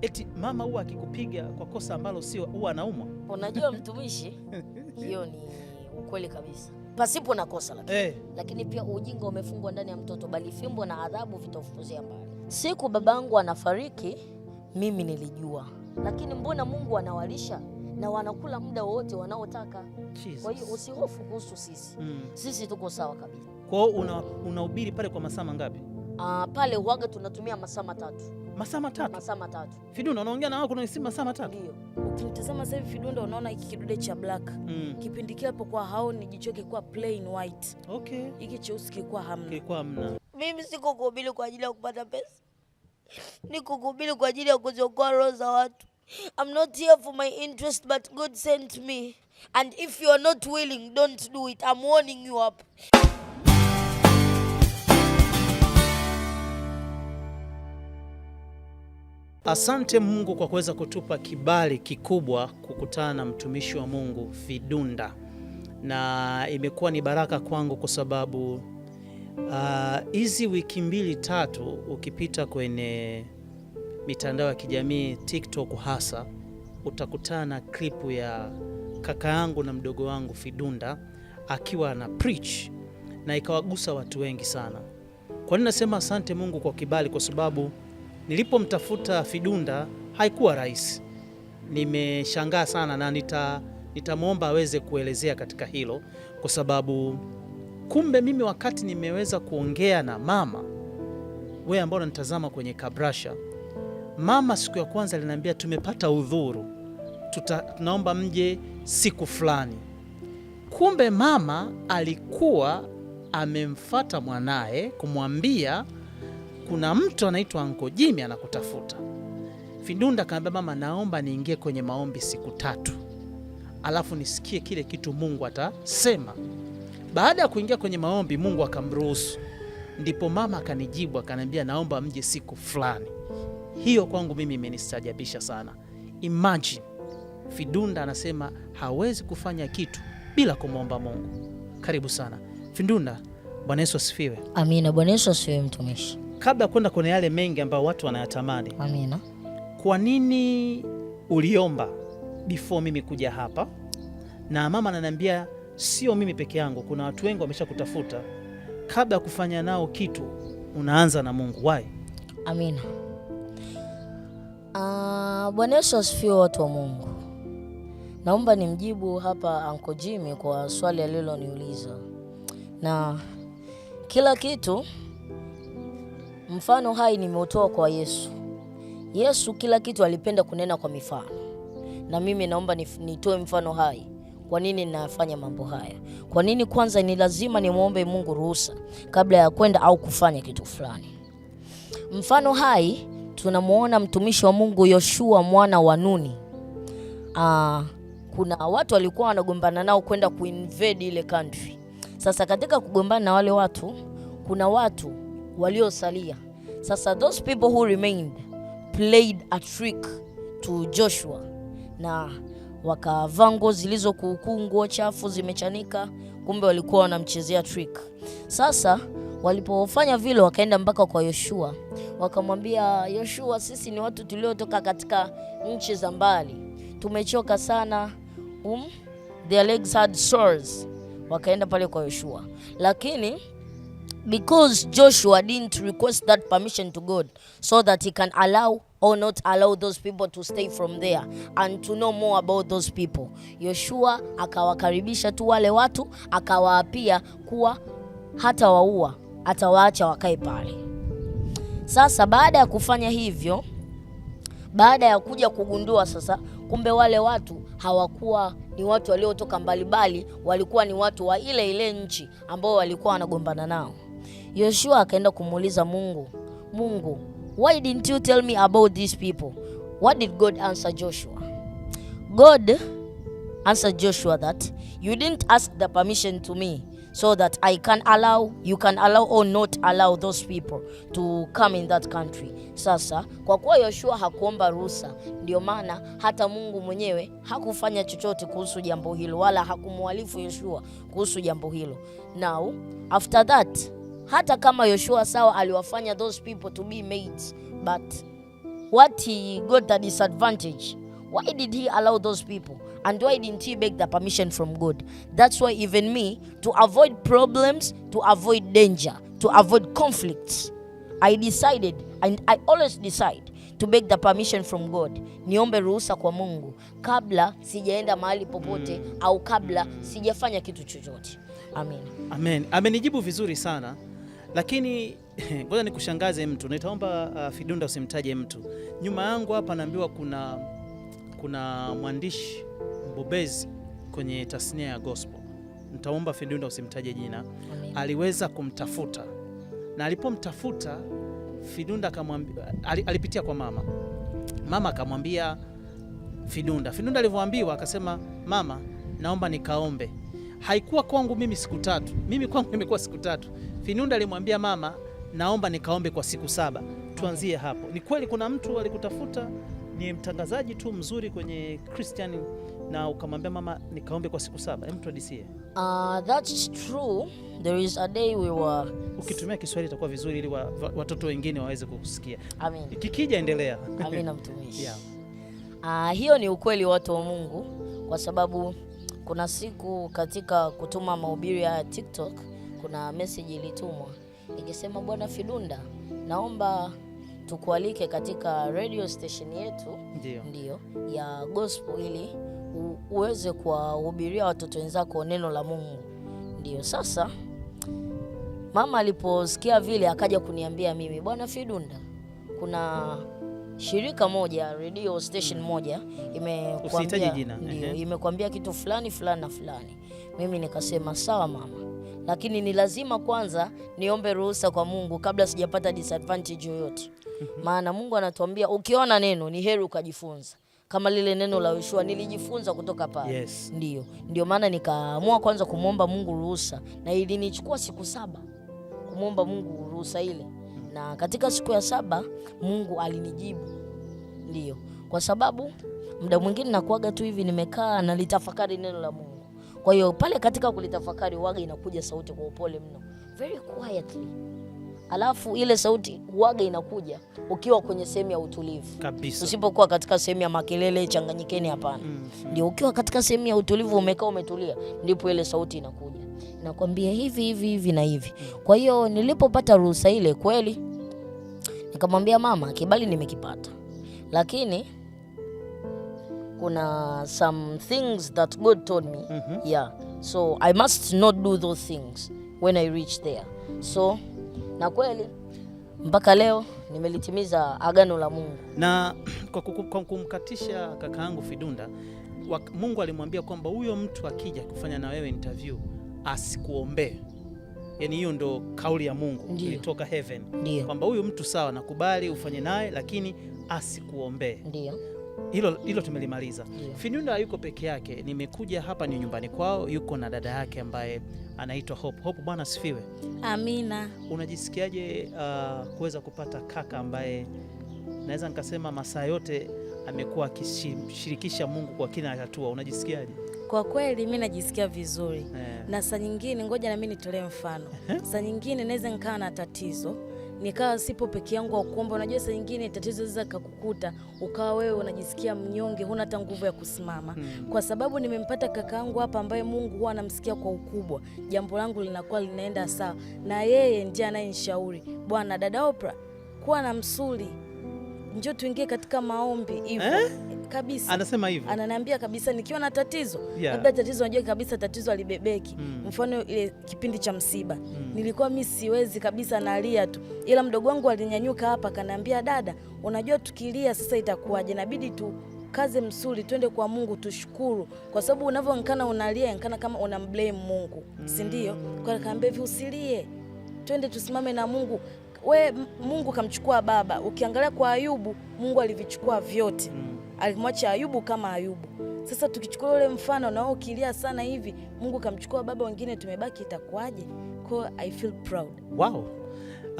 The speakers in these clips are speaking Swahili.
eti mama huwa akikupiga kwa kosa ambalo sio huwa anaumwa. Unajua mtumishi, hiyo ni ukweli kabisa. Pasipo na kosa lakini pia ujinga umefungwa ndani ya mtoto, bali fimbo na adhabu vitafukuzia mbali. Siku babangu anafariki mimi nilijua, lakini mbona Mungu anawalisha na wanakula muda wote wanaotaka. Kwa hiyo usihofu kuhusu sisi. Sisi tuko sawa kabisa. Kwa hiyo unahubiri pale kwa masaa mangapi? Pale huaga tunatumia masaa 3. Masaa 3? Masaa 3. Fidunda unaongea na wao kuna masaa 3? Ndio. Ukitazama sasa hivi Fidunda unaona hiki kidude cha black. Kipindi kile hapo hao ni jicho kilikuwa plain white. Okay. Hiki cheusi kilikuwa hamna. Kilikuwa hamna. Mimi siko kuhubiri kwa ajili ya kupata pesa. Niko kuhubiri kwa ajili ya kuziokoa roho za watu. I'm not here for my interest, but God sent me. And if you are not willing, don't do it. I'm warning you up. Asante Mungu kwa kuweza kutupa kibali kikubwa kukutana na mtumishi wa Mungu Fidunda, na imekuwa ni baraka kwangu kwa sababu hizi wiki 2-3 ukipita kwenye mitandao ya kijamii TikTok hasa utakutana na klipu ya kaka yangu na mdogo wangu Fidunda akiwa na preach na ikawagusa watu wengi sana. Kwa nini nasema asante Mungu kwa kibali? Kwa sababu nilipomtafuta Fidunda haikuwa rahisi. Nimeshangaa sana na nitamwomba aweze kuelezea katika hilo, kwa sababu kumbe mimi wakati nimeweza kuongea na mama, wewe ambao unanitazama kwenye kabrasha, mama siku ya kwanza aliniambia tumepata udhuru, tunaomba mje siku fulani. Kumbe mama alikuwa amemfuata mwanae kumwambia kuna mtu anaitwa Uncle Jimmy anakutafuta. Fidunda akamwambia mama, naomba niingie kwenye maombi siku 3, alafu nisikie kile kitu Mungu atasema. Baada ya kuingia kwenye maombi Mungu akamruhusu, ndipo mama akanijibu akaniambia naomba mje siku fulani. Hiyo kwangu mimi imenistajabisha sana. Imagine Fidunda anasema hawezi kufanya kitu bila kumwomba Mungu. Karibu sana Fidunda. Bwana Yesu asifiwe. Amina. Bwana Yesu asifiwe mtumishi. Kabla kwenda kwenye yale mengi ambayo watu wanayatamani, amina, kwa nini uliomba before mimi kuja hapa? Na mama ananiambia sio mimi peke yangu, kuna watu wengi wameshakutafuta. Kabla ya kufanya nao kitu unaanza na Mungu. Why? Amina. Bwana Yesu asifiwe watu wa Mungu. Naomba nimjibu hapa Uncle Jimmy kwa swali aliloniuliza. Na kila kitu mfano hai nimeutoa kwa Yesu. Yesu kila kitu alipenda kunena kwa mifano. Na mimi naomba nitoe mfano hai. Kwa nini ninafanya mambo haya? Kwa nini kwanza ni lazima nimuombe Mungu ruhusa kabla ya kwenda au kufanya kitu fulani? Mfano hai tunamuona mtumishi wa Mungu Yoshua mwana wa Nuni. Kuna watu walikuwa wanagombana nao kwenda kuinvade ile country. Sasa katika kugombana na wale watu, kuna watu waliosalia. Sasa those people who remained played a trick to Joshua, na wakavaa nguo zilizokuukuu, nguo chafu zimechanika, kumbe walikuwa wanamchezea trick. Sasa walipofanya vile wakaenda mpaka kwa Yoshua, wakamwambia Yoshua, sisi ni watu tuliotoka katika nchi za mbali, tumechoka sana, their legs had sores. Wakaenda pale kwa Yoshua, lakini because Joshua didn't request that permission to God so that he can allow or not allow those people to stay from there and to know more about those people, Yoshua akawakaribisha tu wale watu, akawaapia kuwa hata waua, atawaacha wakae pale. Sasa baada ya kufanya hivyo, baada ya kuja kugundua sasa kumbe wale watu hawakuwa ni watu waliotoka mbali, walikuwa ni watu wa ile nchi ambao walikuwa wanagombana nao, Yoshua akaenda kumuuliza Mungu, why didn't you tell me about these people? What did God answer Joshua? God answered Joshua that you didn't ask the permission to me so that you can allow or not allow those people to come in that country. Sasa kwa kuwa Yoshua hakuomba ruhusa, ndio maana hata Mungu mwenyewe hakufanya chochote kuhusu jambo hilo, wala hakumwalifu Yoshua kuhusu jambo hilo. Now after that, hata kama Yoshua sawa aliwafanya those people to be mates, but what he got a disadvantage, why did he allow those people? And why didn't he beg the permission from God? That's why even me, to avoid problems, to avoid danger, to avoid conflicts, I decided, and I always decide, to beg the permission from God. Niombe ruhusa kwa Mungu kabla sijaenda mahali popote au kabla sijafanya kitu chochote. Amen. Amen. Amenijibu vizuri sana. Lakini ngoja nikushangaze mtu. Nitaomba Fidunda usimtaje mtu. Nyuma yangu hapa naambiwa kuna mwandishi mbobezi kwenye tasnia ya gospel. Nitaomba Fidunda usimtaje jina. Amen. Aliweza kumtafuta. Na alipomtafuta Fidunda akamwambia, alipitia kwa mama. Mama akamwambia Fidunda. Fidunda alivyoambiwa akasema, mama, naomba nikaombe. Haikuwa kwangu mimi siku 3. Mimi kwangu imekuwa siku 3. Fidunda alimwambia mama, naomba nikaombe kwa siku 7. Tuanzie hapo. Ni kweli kuna mtu alikutafuta, ni mtangazaji tu mzuri kwenye Christian, na ukamwambia mama nikaombe kwa siku 7? Hem, tuadisie. That's true. There is a day we were... Ukitumia Kiswahili itakuwa vizuri ili watoto wengine waweze kukusikia. Amen. Kikija endelea. Amen, mtumishi. Yeah. Hiyo ni ukweli watu wa Mungu, kwa sababu kuna siku katika kutuma mahubiri ya TikTok kuna message ilitumwa ikisema, Bwana Fidunda, naomba tukualike katika radio station yetu ndio ya gospel ili uweze kuwahubiria watoto wenzako neno la Mungu. Ndio sasa mama aliposikia vile akaja kuniambia mimi, Bwana Fidunda, kuna shirika moja, radio station moja imekwambia kitu fulani fulani na fulani. Mimi nikasema sawa mama, lakini ni lazima kwanza niombe ruhusa kwa Mungu kabla sijapata disadvantage yoyote. Maana Mungu anatuambia ukiona neno ni heri ukajifunza. Kama lile neno la Yoshua nilijifunza kutoka pale. Yes. Ndio maana nikaamua kwanza kumwomba Mungu ruhusa, na ilinichukua siku 7 kumwomba Mungu ruhusa ile. Na katika siku ya 7 Mungu alinijibu. Ndio. Kwa sababu muda mwingine nakuaga tu hivi nimekaa na litafakari neno la Mungu. Kwa hiyo pale katika kulitafakari waga inakuja sauti kwa upole mno, very quietly. Alafu ile sauti waga inakuja ukiwa kwenye sehemu ya utulivu kabisa. Usipokuwa katika sehemu ya makelele changanyikeni, hapana. Ndio ukiwa katika sehemu ya utulivu umekaa umetulia, ndipo ile sauti inakuja. Nakwambia hivi na hivi. Kwa hiyo nilipopata ruhusa ile kweli nikamwambia mama, kibali nimekipata. Lakini kuna some things that God told me. Yeah. So I must not do those things when I reach there. So na kweli mpaka leo nimelitimiza agano la Mungu. Na kwa kumkatisha kakaangu Fidunda, Mungu alimwambia kwamba huyo mtu akija kufanya na wewe interview asikuombee. Yaani hiyo ndo kauli ya Mungu ilitoka heaven. Kwamba huyo mtu sawa, nakubali ufanye naye, lakini asikuombee. Ndio. Hilo tumelimaliza. Fidunda yuko peke yake. Nimekuja hapa ni nyumbani kwao, yuko na dada yake ambaye anaitwa Hope. Hope, Bwana asifiwe. Amina. Unajisikiaje kuweza kupata kaka ambaye naweza nikasema masaa yote amekuwa akishirikisha Mungu kwa kila hatua? Unajisikiaje? Kwa kweli mimi najisikia vizuri. Na saa nyingine ngoja na mimi nitolee mfano. Saa nyingine naweza nikaa na tatizo, nikawa sipo peke yangu wa kuomba. Unajua saa nyingine tatizo liza kukukuta ukawa wewe unajisikia mnyonge, huna hata nguvu ya kusimama. Kwa sababu nimempata kakaangu hapa ambaye Mungu huwa anamsikia kwa ukubwa, jambo langu linakuwa linaenda sawa. Na yeye ndiye anayenishauri, Bwana dada Oprah, kuwa na msuli, njoo tuingie katika maombi hivyo. Kabisa. Anasema hivyo. Ananiambia kabisa nikiwa na tatizo. Labda tatizo unajua kabisa tatizo alibebeki. Mfano ile kipindi cha msiba. Nilikuwa mimi siwezi kabisa, nalia tu. Ila mdogo wangu alinyanyuka hapa akaniambia, dada, unajua tukilia sasa itakuwaje? Inabidi tu kaze msuli, twende kwa Mungu tushukuru. Kwa sababu unavyoonekana unalia, inaonekana kama unamblame Mungu. Si ndio? Kwa nikamwambia hivi, usilie. Twende tusimame na Mungu. Mungu kamchukua baba. Ukiangalia kwa Ayubu, Mungu alivichukua vyote. Alimwacha Ayubu kama Ayubu. Sasa tukichukua ule mfano na wewe ukilia sana hivi, Mungu kamchukua baba, wengine tumebaki, itakuwaje? Kwa I feel proud. Wow.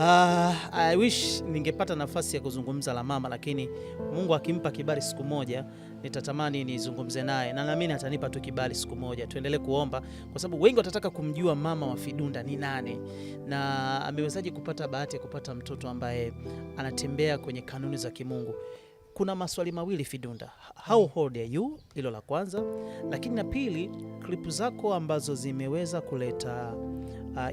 I wish ningepata nafasi ya kuzungumza la mama, lakini Mungu akimpa kibali siku moja nitatamani nizungumze naye, na naamini atanipa tu kibali siku moja. Tuendelee kuomba kwa sababu wengi watataka kumjua mama wa Fidunda ni nani na amewezaje kupata bahati ya kupata mtoto ambaye anatembea kwenye kanuni za kimungu. Kuna maswali mawili Fidunda. How old are you? Hilo la kwanza. Lakini na pili, klipu zako ambazo zimeweza kuleta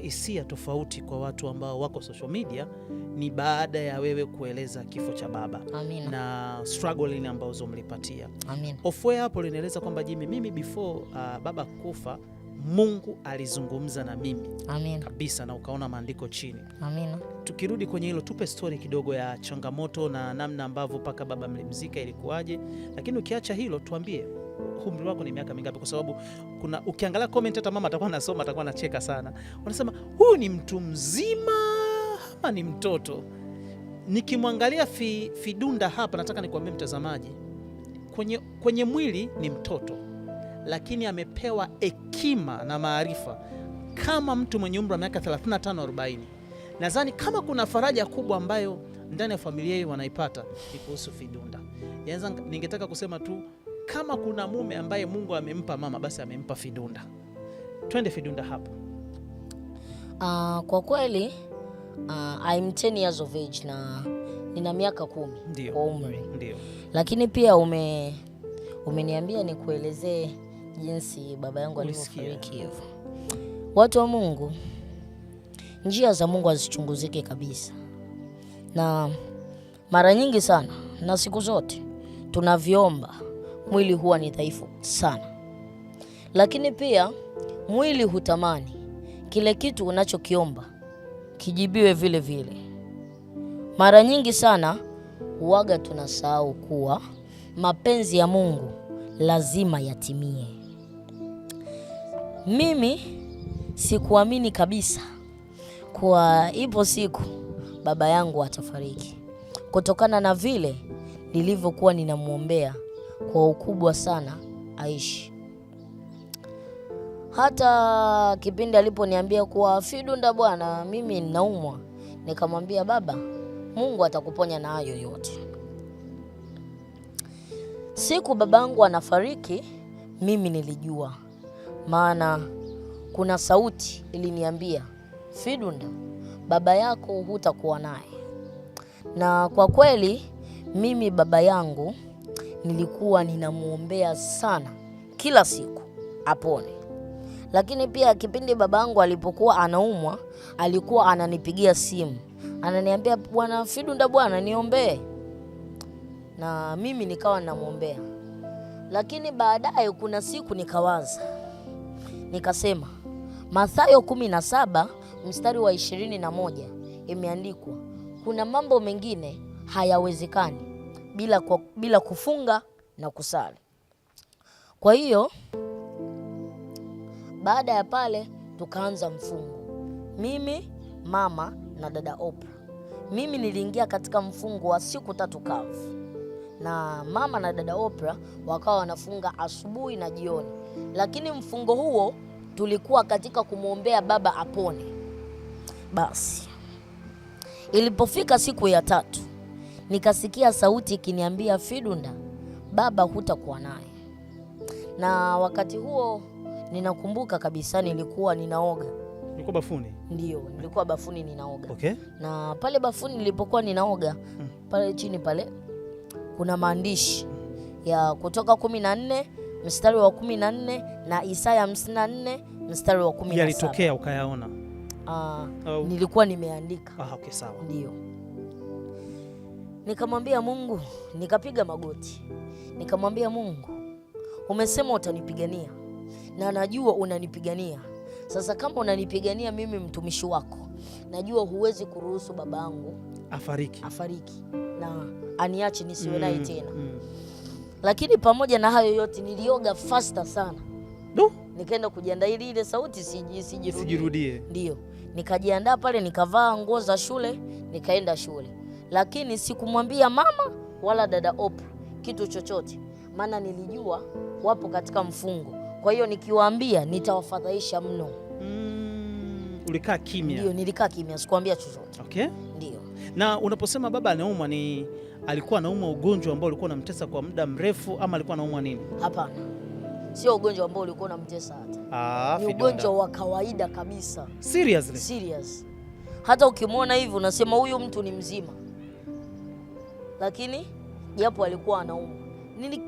hisia tofauti kwa watu ambao wako social media ni baada ya wewe kueleza kifo cha baba. Amina. Na struggle ambazo mlipatia. Amina. Ofwe hapo linaeleza kwamba mimi before baba kufa Mungu alizungumza na mimi. Amina. Kabisa, na ukaona maandiko chini. Amina. Tukirudi kwenye hilo, tupe story kidogo ya changamoto na namna ambavyo paka baba mlimzika ilikuwaje. Lakini ukiacha hilo, tuambie umri wako ni miaka mingapi, kwa sababu kuna ukiangalia comment hata mama atakuwa anasoma atakuwa anacheka sana. Wanasema huyu ni mtu mzima ama ni mtoto? Nikimwangalia Fidunda hapa, nataka nikwambie mtazamaji, kwenye mwili ni mtoto, lakini amepewa hekima na maarifa kama mtu mwenye umri wa miaka 35-40. Nadhani kama kuna faraja kubwa ambayo ndani ya familia hii wanaipata ni kuhusu Fidunda. Yanza ningetaka kusema tu kama kuna mume ambaye Mungu amempa mama, basi amempa Fidunda. Twende Fidunda hapo. Kwa kweli I'm 10 years of age na nina miaka 10 kwa umri. Ndio. Lakini pia umeniambia nikuelezee jinsi baba yangu alivyofariki hivyo. Watu wa Mungu, njia za Mungu hazichunguzike kabisa. Na mara nyingi sana na siku zote tunavyoomba, mwili huwa ni dhaifu sana. Lakini pia mwili hutamani kile kitu unachokiomba kijibiwe vile vile. Mara nyingi sana huaga tunasahau kuwa mapenzi ya Mungu lazima yatimie. Mimi sikuamini kabisa kwa ipo siku baba yangu atafariki, kutokana na vile nilivyokuwa ninamuombea kwa ukubwa sana aishi. Hata kipindi aliponiambia kuwa Fidunda bwana mimi ninaumwa, nikamwambia baba, Mungu atakuponya na hayo yote. Siku babangu anafariki mimi nilijua, maana kuna sauti iliniambia, Fidunda, baba yako hutakuwa naye. Na kwa kweli mimi baba yangu nilikuwa ninamuombea sana kila siku apone. Lakini pia kipindi babangu alipokuwa anaumwa, alikuwa ananipigia simu, ananiambia bwana Fidunda bwana niombee. Na mimi nikawa namuombea. Lakini baadaye kuna siku nikawaza, nikasema Mathayo 17 mstari wa 21 imeandikwa, kuna mambo mengine hayawezekani bila kufunga na kusali. Kwa hiyo baada ya pale tukaanza mfungo, mimi, mama na dada Oprah. Mimi niliingia katika mfungo wa siku 3 kavu, na mama na dada Oprah wakawa wanafunga asubuhi na jioni. Lakini mfungo huo tulikuwa katika kumwombea baba apone. Basi ilipofika siku ya 3 nikasikia sauti ikiniambia, Fidunda, baba hutakuwa naye. Na wakati huo ninakumbuka kabisa nilikuwa ninaoga. Ulikuwa bafuni? Ndio, nilikuwa bafuni ninaoga. Okay. Na pale bafuni nilipokuwa ninaoga, pale chini pale kuna maandishi ya Kutoka 14 mstari wa 14 na Isaya 54 mstari wa 17. Yalitokea ukayaona? Nilikuwa nimeandika. Okay, sawa. Ndio. Nikamwambia Mungu, nikapiga magoti. Nikamwambia Mungu, umesema utanipigania na najua unanipigania. Sasa kama unanipigania mimi mtumishi wako, najua huwezi kuruhusu baba yangu afariki na aniache nisiwe naye tena. Lakini pamoja na hayo yote nilioga faster sana. Nikaenda kujiandaa ili ile sauti sijirudie. Ndio. Nikajiandaa pale, nikavaa nguo za shule, nikaenda shule. Lakini sikumwambia mama wala dada Oprah kitu chochote, maana nilijua wapo katika mfungo. Kwa hiyo nikiwaambia nitawafadhaisha mno. Ulikaa kimya? Ndio, nilikaa kimya, sikuambia chochote. Okay. Ndio. Na unaposema baba anaumwa, ni alikuwa anaumwa ugonjwa ambao ulikuwa unamtesa kwa muda mrefu ama alikuwa anaumwa nini? Hapana, sio ugonjwa ambao ulikuwa unamtesa hata. Ni ugonjwa wa kawaida kabisa. Seriously? Serious. Hata ukimwona hivi unasema huyu mtu ni mzima, lakini japo alikuwa anaumwa,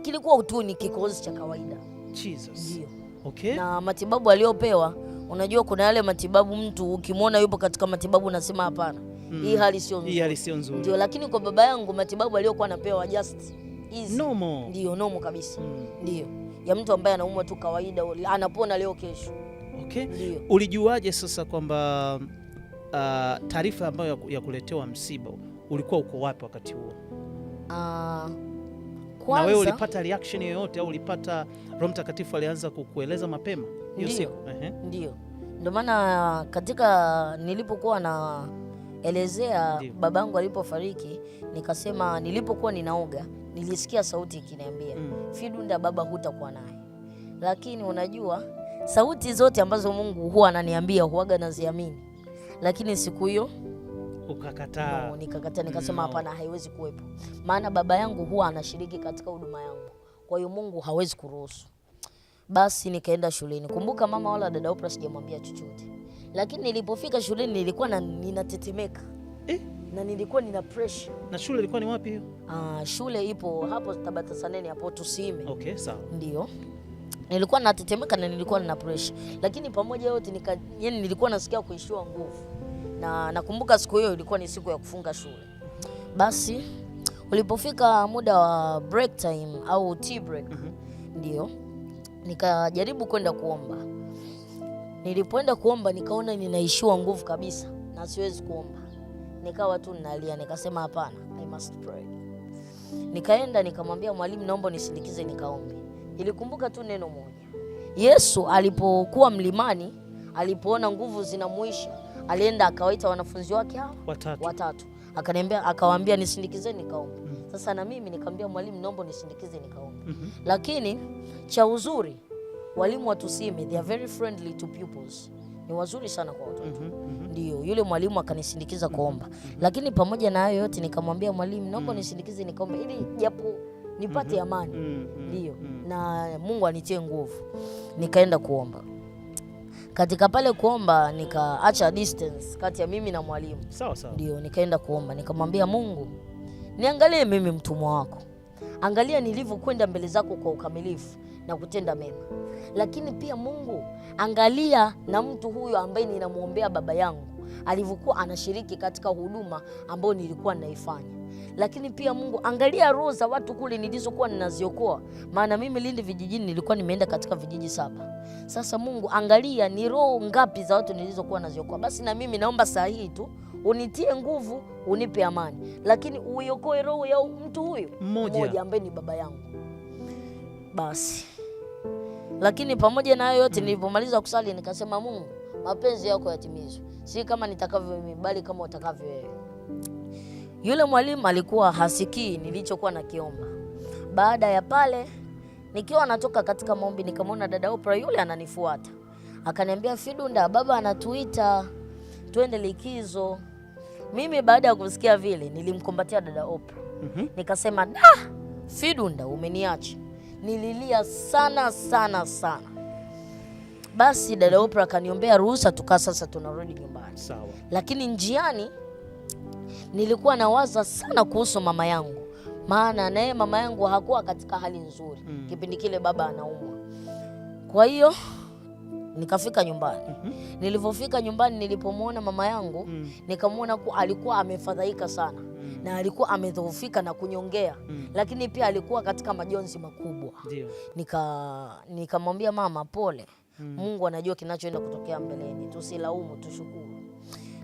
kilikuwa tu ni kikohozi cha kawaida. Jesus. Ndio. Okay. Na matibabu aliyopewa, unajua kuna yale matibabu mtu ukimwona yupo katika matibabu unasema hapana, hii hali sio nzuri. Hii hali sio nzuri. Ndio, lakini kwa baba yangu matibabu aliyokuwa anapewa just easy. Normal. Ndio, normal kabisa. Ndio. Ya mtu ambaye anaumwa tu kawaida, anapona leo kesho. Okay. Ndio. Ulijuaje sasa kwamba taarifa ambayo ya kuletewa msiba, ulikuwa uko wapi wakati huo? Kwanza, na wewe ulipata reaction yoyote au ulipata Roho Mtakatifu alianza kukueleza mapema hiyo siku? Ndio. Ndio maana katika nilipokuwa naelezea babangu alipofariki, nikasema nilipokuwa ninaoga nilisikia sauti ikiniambia Fidunda, baba hutakuwa naye. Lakini unajua sauti zote ambazo Mungu huwa ananiambia huaga naziamini, lakini siku hiyo ukakataa. No, nikakataa, nikasema hapana, haiwezi kuwepo, maana baba yangu huwa anashiriki katika huduma yangu, kwa hiyo Mungu hawezi kuruhusu. Basi nikaenda shuleni. Kumbuka mama wala dada Oprah sijamwambia chochote, lakini nilipofika shuleni nilikuwa ninatetemeka na nilikuwa nina pressure. Na shule ilikuwa ni wapi hiyo? Shule ipo hapo Tabata Saneni hapo Tusime. Okay, sawa. Ndio. Nilikuwa natetemeka na nilikuwa nina pressure, lakini pamoja yote yani nilikuwa nasikia kuishiwa nguvu. Na nakumbuka siku hiyo ilikuwa ni siku ya kufunga shule. Basi ulipofika muda wa break time au tea break, ndio nikajaribu kwenda kuomba. Nilipoenda kuomba nikaona ninaishiwa nguvu kabisa na siwezi kuomba. Nikawa tu ninalia, nikasema hapana, I must pray. Nikaenda nikamwambia mwalimu, naomba nisindikize nikaombe. Nilikumbuka tu neno moja. Yesu alipokuwa mlimani, alipoona nguvu zinamuisha, alienda akawaita wanafunzi wake hao watatu. Akawaambia nisindikizeni nikaombe. Sasa na mimi nikamwambia mwalimu, naomba nisindikize nikaombe. Lakini cha uzuri walimu wa Tusime, they are very friendly to pupils. Ni wazuri sana kwa watoto. Ndio, yule mwalimu akanisindikiza kuomba. Lakini pamoja na hayo yote nikamwambia mwalimu, naomba nisindikize nikaombe ili japo nipate amani. Ndio. Na Mungu anitie nguvu. Nikaenda kuomba. Katika pale kuomba nikaacha distance kati ya mimi na mwalimu. Sawa sawa. Ndio, nikaenda kuomba. Nikamwambia Mungu, niangalie mimi mtumwa wako. Angalia nilivyokwenda mbele zako kwa ukamilifu na kutenda mema. Lakini pia Mungu, angalia na mtu huyo ambaye ninamuombea baba yangu alivyokuwa anashiriki katika huduma ambayo nilikuwa ninaifanya. Lakini pia Mungu, angalia roho za watu kule nilizokuwa ninaziokoa, maana mimi Lindi vijijini nilikuwa nimeenda katika vijiji 7. Sasa Mungu, angalia ni roho ngapi za watu nilizokuwa naziokoa. Basi na mimi naomba saa hii tu unitie nguvu, unipe amani, lakini uiokoe roho ya mtu huyo mmoja ambaye ni baba yangu. Basi lakini pamoja na hayo yote, nilipomaliza kusali nikasema, Mungu, mapenzi yako yatimizwe, si kama nitakavyo mimi bali kama utakavyo wewe. Yule mwalimu alikuwa hasikii nilichokuwa nakiomba. Baada ya pale, nikiwa natoka katika maombi, nikamwona dada Oprah yule ananifuata. Akaniambia, Fidunda, baba anatuita twende likizo. Mimi baada ya kusikia vile nilimkumbatia dada Oprah. Nikasema, Fidunda, umeniacha. Nililia sana sana sana. Basi dada Oprah akaniombea ruhusa sasa tunarudi nyumbani. Sawa. Lakini njiani nilikuwa nawaza sana kuhusu mama yangu, maana naye mama yangu hakuwa katika hali nzuri kipindi kile baba anaumwa. Kwa hiyo nikafika nyumbani. Nilipofika nyumbani, nilipomwona mama yangu nikamwona alikuwa amefadhaika sana na alikuwa amedhoofika na kunyongea, lakini pia alikuwa katika majonzi makubwa. Nikamwambia mama, pole, Mungu anajua kinachoenda kutokea mbeleni, tusilaumu, tushukuru.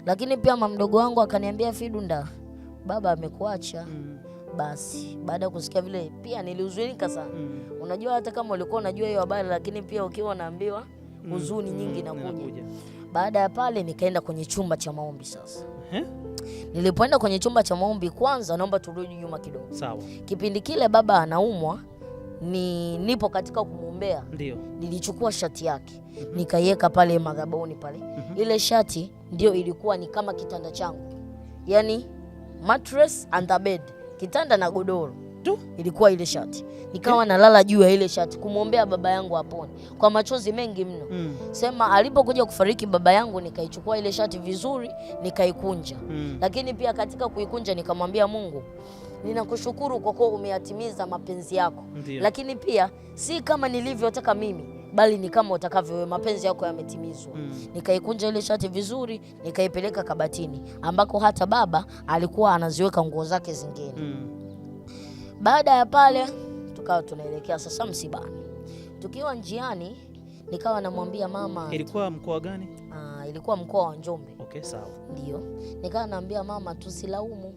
Lakini pia mama mdogo wangu akaniambia, Fidunda, baba amekuacha. Basi baada ya kusikia vile pia nilihuzunika sana. Unajua hata kama ulikuwa unajua hiyo habari, lakini pia ukiwa unaambiwa huzuni nyingi inakuja. Baada ya pale nikaenda kwenye chumba cha maombi sasa. Nilipoenda kwenye chumba cha maombi, kwanza naomba turudi nyuma kidogo. Sawa. Kipindi kile baba anaumwa, nipo katika kumwombea, ndio nilichukua shati yake nikaiweka pale madhabahuni pale. Ile shati ndio ilikuwa ni kama kitanda changu, yani mattress and the bed, kitanda na godoro tu ilikuwa ile shati. Nikawa nalala juu ya ile shati kumwombea baba yangu apone kwa machozi mengi mno. Sema alipokuja kufariki baba yangu, nikaichukua ile shati vizuri nikaikunja. Lakini pia katika kuikunja nikamwambia Mungu, ninakushukuru kwa kuwa umeyatimiza mapenzi yako. Ndiyo. Lakini pia si kama nilivyotaka mimi, bali ni kama utakavyo wewe, mapenzi yako yametimizwa. Nikaikunja ile shati vizuri, nikaipeleka kabatini ambako hata baba alikuwa anaziweka nguo zake zingine. Baada ya pale tukawa tunaelekea sasa msibani. Tukiwa njiani nikawa namwambia mama. Ilikuwa mkoa gani? Ilikuwa mkoa wa Njombe. Okay, sawa. Ndio. Nikawa naambia mama tusilaumu,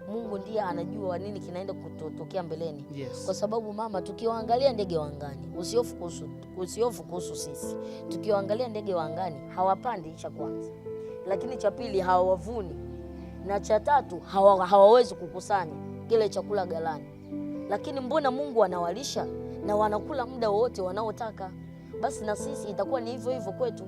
Mungu ndiye anajua nini kinaenda kutokea mbeleni. Yes. Kwa sababu mama, tukiwaangalia ndege wa angani, usihofu kuhusu sisi. Tukiwaangalia ndege wa angani hawapandi, cha kwanza. Lakini cha pili hawavuni, na cha tatu hawawezi kukusanya kile chakula ghalani. Lakini mbona Mungu anawalisha na wanakula muda wote wanaotaka? Basi na sisi itakuwa ni hivyo hivyo kwetu.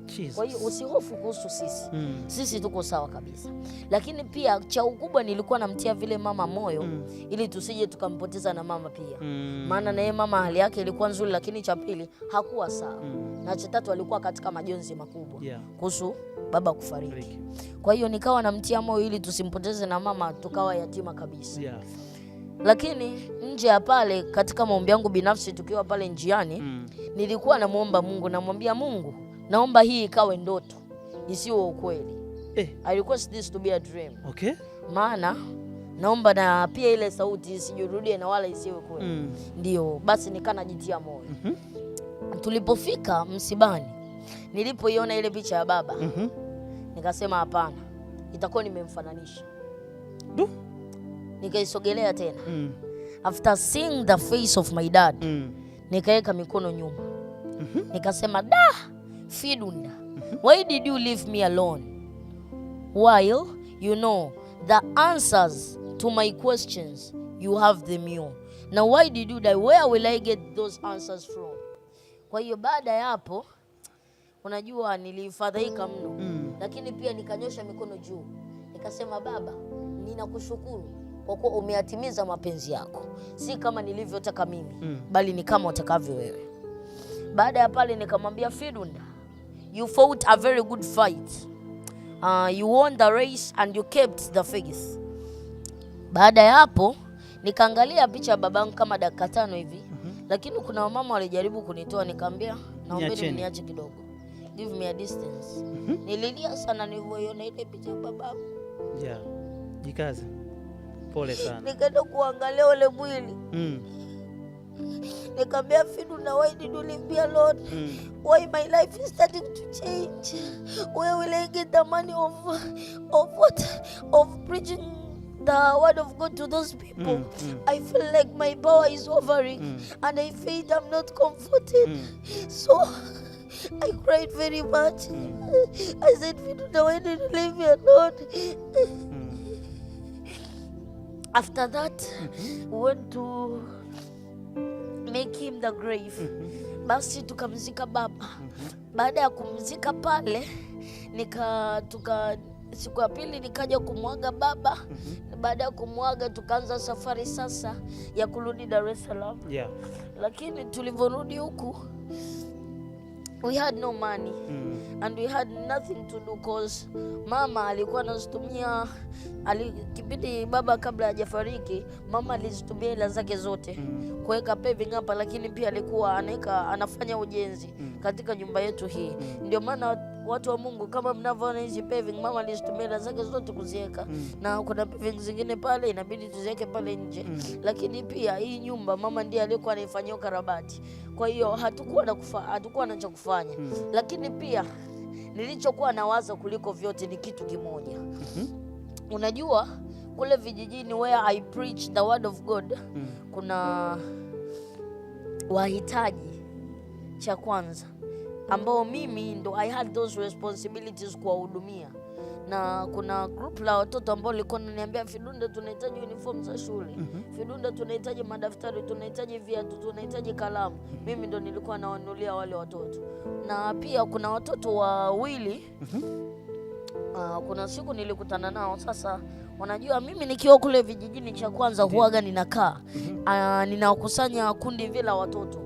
Jesus. Kwa hiyo usihofu kuhusu sisi. Sisi tuko sawa kabisa. Lakini pia cha ukubwa nilikuwa namtia vile mama moyo ili tusije tukampoteza na mama pia. Maana na yeye mama hali yake ilikuwa nzuri, lakini cha pili hakuwa sawa. Na cha tatu alikuwa katika majonzi makubwa kuhusu baba kufariki. Kwa hiyo nikawa namtia moyo ili tusimpoteze na mama tukawa yatima kabisa. Lakini nje ya pale katika maombi yangu binafsi tukiwa pale njiani nilikuwa namuomba Mungu, namwambia Mungu, naomba hii ikawe ndoto isiwe ukweli. I request this to be a dream. Okay. Maana naomba na pia ile sauti isijirudie na wala isiwe kweli. Ndio basi nikanajitia moyo. Tulipofika msibani, nilipoiona ile picha ya baba nikasema hapana, itakuwa nimemfananisha. Nikaisogelea tena. After seeing the face of my dad, nikaweka mikono nyuma. Nikasema, da, Fidunda, why did you leave me alone? While you know the answers to my questions, you have them all. Now why did you die? Where will I get those answers from? Kwa hiyo baada ya hapo, unajua nilifadhaika mno. Lakini pia nikanyosha mikono juu. Nikasema, Baba, ninakushukuru kwa kuwa umeyatimiza mapenzi yako. Si kama nilivyotaka mimi, bali ni kama utakavyo wewe. Baada ya pale nikamwambia Fidunda, you fought a very good fight. You won the race and you kept the faith. Baada ya hapo nikaangalia picha ya babangu kama dakika 5 hivi. Lakini kuna wamama walijaribu kunitoa, nikamwambia naomba niache kidogo. Give me a distance. Nililia sana nilipoiona ile picha ya babangu. Jikaze. Pole sana. Nikaenda kuangalia ule mwili. Nikamwambia Fidunda, why did you leave me alone? Why my life is starting to change? Where will I get the money of preaching the word of God to those people? I feel like my power is overing and I feel I'm not comforted. So I cried very much. I said, Fidunda, why did you leave me alone? After that, we went to make him the grave. Basi tukamzika baba. Baada ya kumzika pale, siku ya pili nikaja kumwaga baba. Baada ya kumwaga tukaanza safari sasa ya kurudi Dar es Salaam. Lakini tulivyorudi huku, we had no money and we had nothing to do cause mama alikuwa anazitumia kipindi baba kabla hajafariki, mama alizitumia hela zake zote kuweka paving hapa, lakini pia alikuwa anafanya ujenzi katika nyumba yetu hii. Ndio maana watu wa Mungu, kama mnavyoona hizi paving, mama alizitumia hela zake zote kuziweka. Na kuna paving zingine pale inabidi tuziweke pale nje. Lakini pia hii nyumba mama ndiye alikuwa anaifanyia ukarabati. Kwa hiyo hatukuwa na cha kufanya. Lakini pia nilichokuwa nawaza kuliko vyote ni kitu kimoja. Unajua kule vijijini where I preach the word of God, kuna wahitaji cha kwanza ambao mimi ndo I had those responsibilities kuwahudumia. na kuna group la watoto ambao walikuwa wananiambia, Fidunda, tunahitaji uniform za shule. Fidunda, tunahitaji madaftari, tunahitaji viatu, tunahitaji kalamu. Mimi ndo nilikuwa nawanunulia wale watoto. Na pia kuna watoto wawili kuna siku nilikutana nao. Sasa wanajua mimi nikiwa kule vijijini, cha kwanza huaga ninakaa ninawakusanya kundi vile watoto.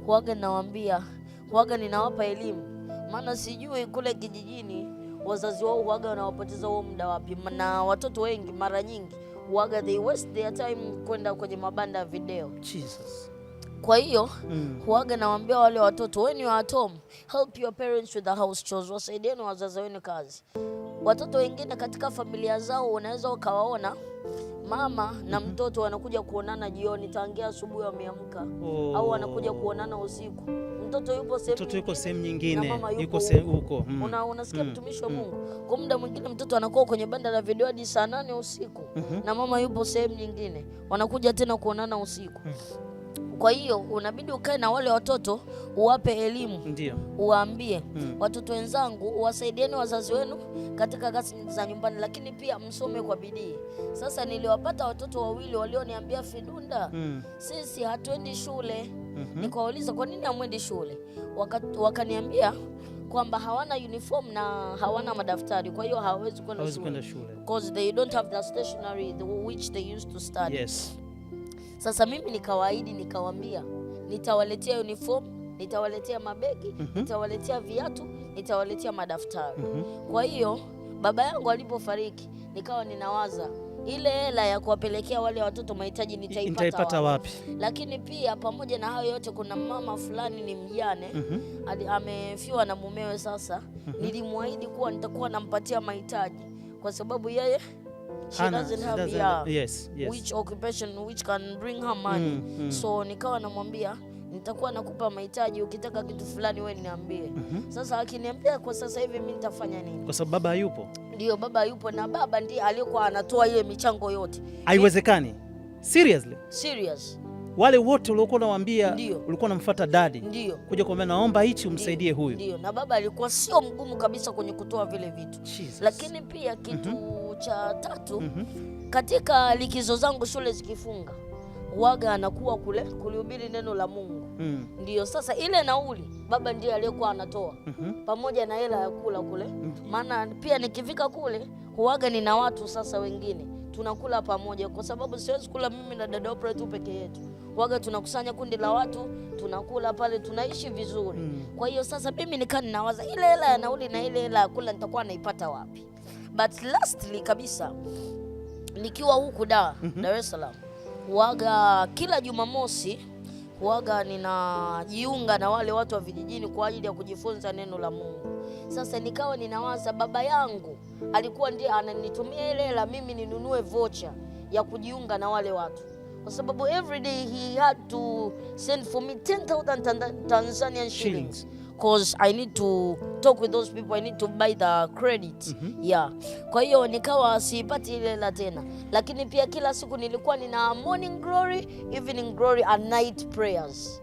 Huaga nawaambia, huaga ninawapa elimu, maana sijui kule kijijini wazazi wao huaga wanawapoteza huo muda wapi. Na watoto wengi mara nyingi huaga they waste their time kwenda kwenye mabanda ya video. Jesus. Kwa hiyo huaga nawaambia wale watoto, when you are at home, help your parents with the house chores, wasaidieni wazazi wenu kazi. Watoto wengine katika familia zao unaweza ukawaona mama na mtoto wanakuja kuonana jioni, tangia asubuhi wameamka, au wanakuja kuonana usiku. Mtoto yupo sehemu nyingine na mama yuko huko. Unasikia mtumishi wa Mungu, kwa muda mwingine mtoto anakuwa kwenye banda la video hadi saa 8 usiku na mama yupo sehemu nyingine, wanakuja tena kuonana usiku. Kwa hiyo unabidi ukae na wale watoto, uwape elimu. Ndio. Uwaambie watoto wenzangu, uwasaidieni wazazi wenu katika kazi za nyumbani, lakini pia msome kwa bidii. Sasa niliwapata watoto wawili walioniambia, Fidunda, sisi hatuendi shule. Nikawauliza, kwa nini hamwendi shule? Wakaniambia kwamba hawana uniform na hawana madaftari, kwa hiyo hawawezi kwenda shule because they don't have the stationery which they used to study. Yes. Sasa mimi nikawaahidi, nikawaambia nitawaletea uniform, nitawaletea mabegi, nitawaletea viatu, nitawaletea madaftari. Kwa hiyo baba yangu alipofariki, nikawa ninawaza ile hela ya kuwapelekea wale watoto mahitaji nitaipata wapi? Lakini pia pamoja na hayo yote, kuna mama fulani ni mjane, amefiwa na mumewe. Sasa nilimwahidi kuwa nitakuwa nampatia mahitaji, kwa sababu yeye she doesn't have which occupation which can bring her money. So nikawa namwambia nitakuwa nakupa mahitaji, ukitaka kitu fulani wewe niambie. Sasa akiniambia kwa sasa hivi mimi nitafanya nini? Kwa sababu baba hayupo. Ndio, baba hayupo, na baba ndiye aliyekuwa anatoa ile michango yote. Haiwezekani. Seriously? Serious. Wale wote uliokuwa unawaambia, ulikuwa unamfuata daddy. Ndio. Kuja kumwambia naomba hichi umsaidie huyu. Ndio, na baba alikuwa sio mgumu kabisa kwenye kutoa vile vitu. Jesus. Lakini pia kitu cha tatu, katika likizo zangu shule zikifunga, waga anakuwa kule kulihubiri neno la Mungu. Ndio, sasa ile nauli baba ndiye aliyekuwa anatoa pamoja na hela ya kula kule. Maana pia nikifika kule huaga nina watu sasa wengine tunakula pamoja, kwa sababu siwezi kula mimi na dada Oprah tu peke yetu. Waga tunakusanya kundi la watu, tunakula pale, tunaishi vizuri. Kwa hiyo sasa mimi nikaa ninawaza ile hela ya nauli na ile hela ya kula nitakuwa naipata wapi? But lastly kabisa, nikiwa huku Dar es Salaam, waga kila Jumamosi waga ninajiunga na wale watu wa vijijini kwa ajili ya kujifunza neno la Mungu. Sasa nikawa ninawaza, baba yangu alikuwa ndiye ananitumia ile hela mimi ninunue voucher ya kujiunga na wale watu, kwa sababu every day he had to send for me 10,000 Tanzanian shillings because I need to talk with those people, I need to buy the credit. Kwa hiyo nikawa siipati ile hela tena, lakini pia kila siku nilikuwa nina morning glory, evening glory and night prayers.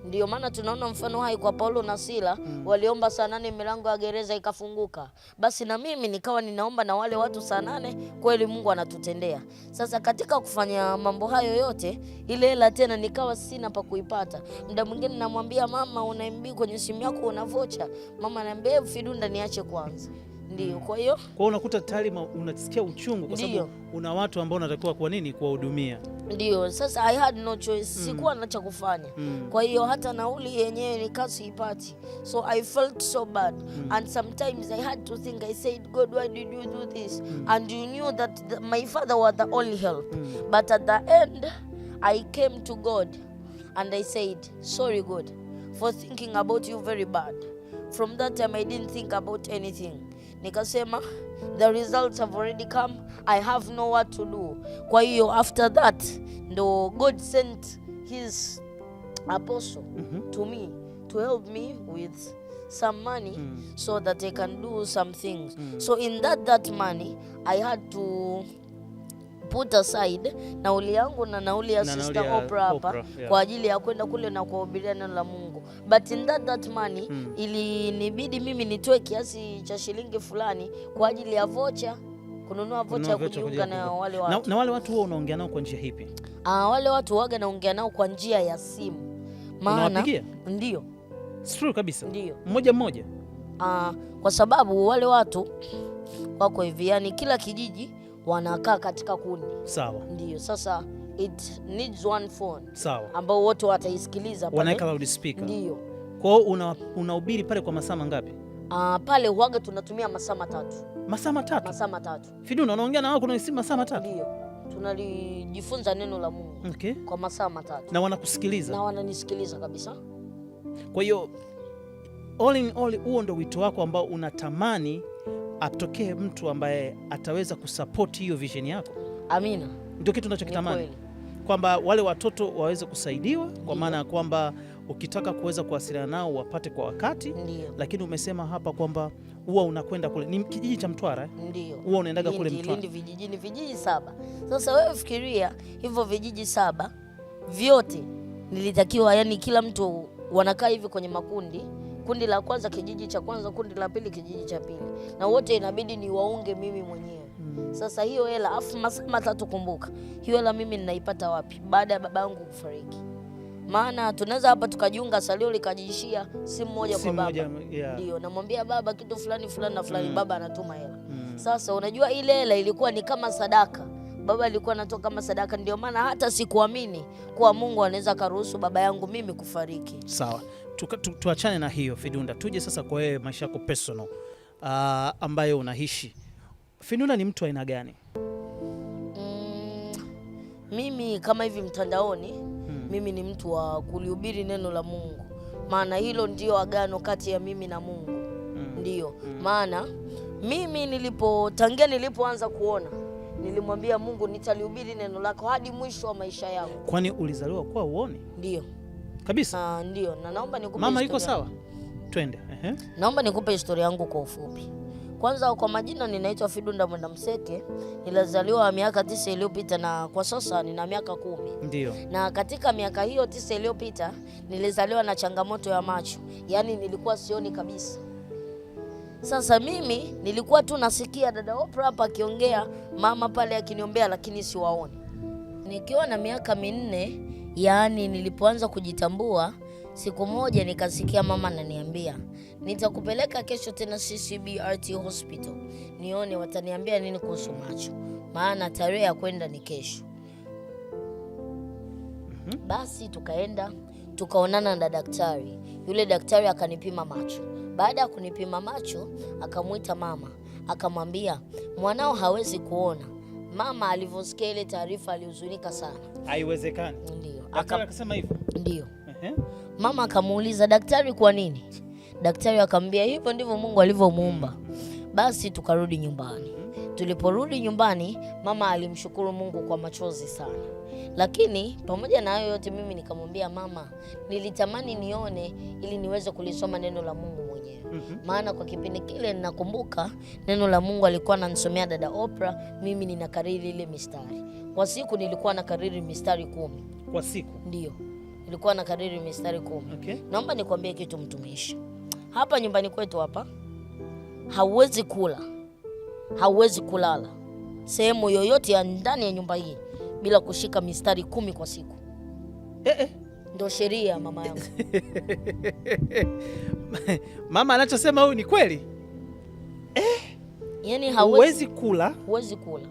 Ndio maana tunaona mfano hai kwa Paulo na Sila, waliomba saa 8 milango ya gereza ikafunguka. Basi na mimi nikawa ninaomba na wale watu saa 8, kweli Mungu anatutendea. Sasa katika kufanya mambo hayo yote, ile hela tena nikawa sina pa kuipata. Muda mwingine namwambia mama, una MB kwenye simu yako, una voucher? Mama ananiambia Fidunda niache kwanza. Ndio, kwa hiyo unakuta tayari unasikia uchungu kwa sababu una watu ambao unatakiwa kwa nini kuwahudumia. Ndio, sasa I had no choice. Sikuwa na cha kufanya. Kwa hiyo hata nauli yenyewe nikaipati. So I felt so bad. And sometimes I had to think, I said, God, why did you do this? And you knew that my father was the only help. But at the end, I came to God and I said, sorry God, for thinking about you very bad. From that time I didn't think about anything. Nikasema, the results have already come, I have no what to do. Kwa hiyo after that, ndo God sent his apostle to me to help me with some money so that I can do some things. So in that money, I had to put aside nauli yangu na nauli ya Sister Oprah hapa kwa ajili ya kwenda kule na kuhubiria neno la Mungu. But in that money ilinibidi mimi nitoe kiasi cha shilingi fulani kwa ajili ya vocha, kununua vocha ya kujiunga na wale watu. Na wale watu huwa unaongea nao kwa njia hipi? Wale watu waga naongea nao kwa njia ya simu. Maana ndio. It's true kabisa. Ndio. Mmoja. Kwa sababu wale watu wako hivi, yani kila kijiji wanakaa katika kundi. Sawa. Ndio. Sasa it needs one phone. Sawa. Ambao wote wataisikiliza pale. Wanaweka loudspeaker. Ndio. Kwa hiyo unahubiri pale kwa masaa mangapi? Pale huaga tunatumia masaa 3. Masaa 3? Masaa 3. Fidunda, unaongea na wao kuna masaa 3? Ndio. Tunalijifunza neno la Mungu. Okay. Kwa masaa 3. Na wanakusikiliza? Na wananisikiliza kabisa. Kwa hiyo all in all, huo ndio wito wako ambao unatamani atokee mtu ambaye ataweza kusupport hiyo vision yako? Amina. Ndio kitu unachokitamani, kwamba wale watoto waweze kusaidiwa, kwa maana ya kwamba ukitaka kuweza kuwasiliana nao wapate kwa wakati. Ndiyo. Lakini umesema hapa kwamba huwa unakwenda kule, ni kijiji cha Mtwara? Ndio. Huwa unaendaga kule Mtwara? Lindi vijijini, vijiji 7. Sasa wewe fikiria hivyo vijiji 7 vyote nilitakiwa, yani kila mtu wanakaa hivi kwenye makundi. Kundi la kwanza kijiji cha kwanza, kundi la pili kijiji cha pili, na wote inabidi ni waunge mimi mwenyewe. Sasa hiyo hela, afu masaa 3, kumbuka hiyo hela mimi ninaipata wapi baada ya babangu kufariki? Maana tunaweza hapa tukajiunga salio likajishia simu moja kwa baba. Ndio, namwambia baba kitu fulani fulani na fulani, baba anatuma hela. Sasa unajua ile hela ilikuwa ni kama sadaka, baba alikuwa anatoa kama sadaka. Ndio maana hata sikuamini kwa Mungu anaweza karuhusu baba yangu mimi kufariki. Sawa, tuachane na hiyo Fidunda, tuje sasa kwa wewe, maisha yako personal ambayo unaishi. Fidunda ni mtu aina gani? Mimi kama hivi mtandaoni, mimi ni mtu wa kulihubiri neno la Mungu, maana hilo ndio agano kati ya mimi na Mungu. Ndio maana mimi nilipoanza kuona, nilimwambia Mungu nitalihubiri neno lako hadi mwisho wa maisha yangu. Kwani ulizaliwa kwa uone? Ndio kabisa. Ndio, na naomba nikupe mama yuko sawa, twende. Naomba nikupe historia yangu kwa ufupi. Kwanza kwa majina, ninaitwa Fidunda Mwenda Mseke. Nilizaliwa miaka 9 iliyopita na kwa sasa nina miaka 10. Ndio. Na katika miaka hiyo 9 iliyopita nilizaliwa na changamoto ya macho. Yaani nilikuwa sioni kabisa. Sasa mimi nilikuwa tu nasikia dada Oprah hapa akiongea, mama pale akiniombea, lakini siwaoni. Nikiwa na miaka 4, yaani nilipoanza kujitambua, siku moja nikasikia mama ananiambia, nitakupeleka kesho tena CCBRT Hospital nione wataniambia nini kuhusu macho, maana tarehe ya kwenda ni kesho. Basi tukaenda tukaonana na daktari. Yule daktari akanipima macho. Baada ya kunipima macho, akamuita mama, akamwambia mwanao hawezi kuona. Mama alivyosikia ile taarifa alihuzunika sana. Haiwezekani. Ndio. Akasema hivyo. Ndio. Mama akamuuliza daktari, kwa nini? Daktari akamwambia hivyo ndivyo Mungu alivyomuumba. Basi tukarudi nyumbani. Tuliporudi nyumbani, mama alimshukuru Mungu kwa machozi sana. Lakini pamoja na hayo yote, mimi nikamwambia mama, nilitamani nione ili niweze kulisoma neno la Mungu mwenyewe. Maana kwa kipindi kile ninakumbuka neno la Mungu alikuwa ananisomea dada Oprah, mimi ninakariri ile mistari. Kwa siku nilikuwa nakariri mistari 10. Kwa siku? Ndio. Nilikuwa nakariri mistari 10. Okay. Naomba nikwambie kitu mtumishi. Hapa nyumbani kwetu hapa hauwezi kula, hauwezi kulala sehemu yoyote ya ndani ya nyumba hii bila kushika mistari 10 kwa siku. Ndio sheria ya mama yangu. Mama anachosema huyu ni kweli? Yaani hauwezi kula, huwezi kula,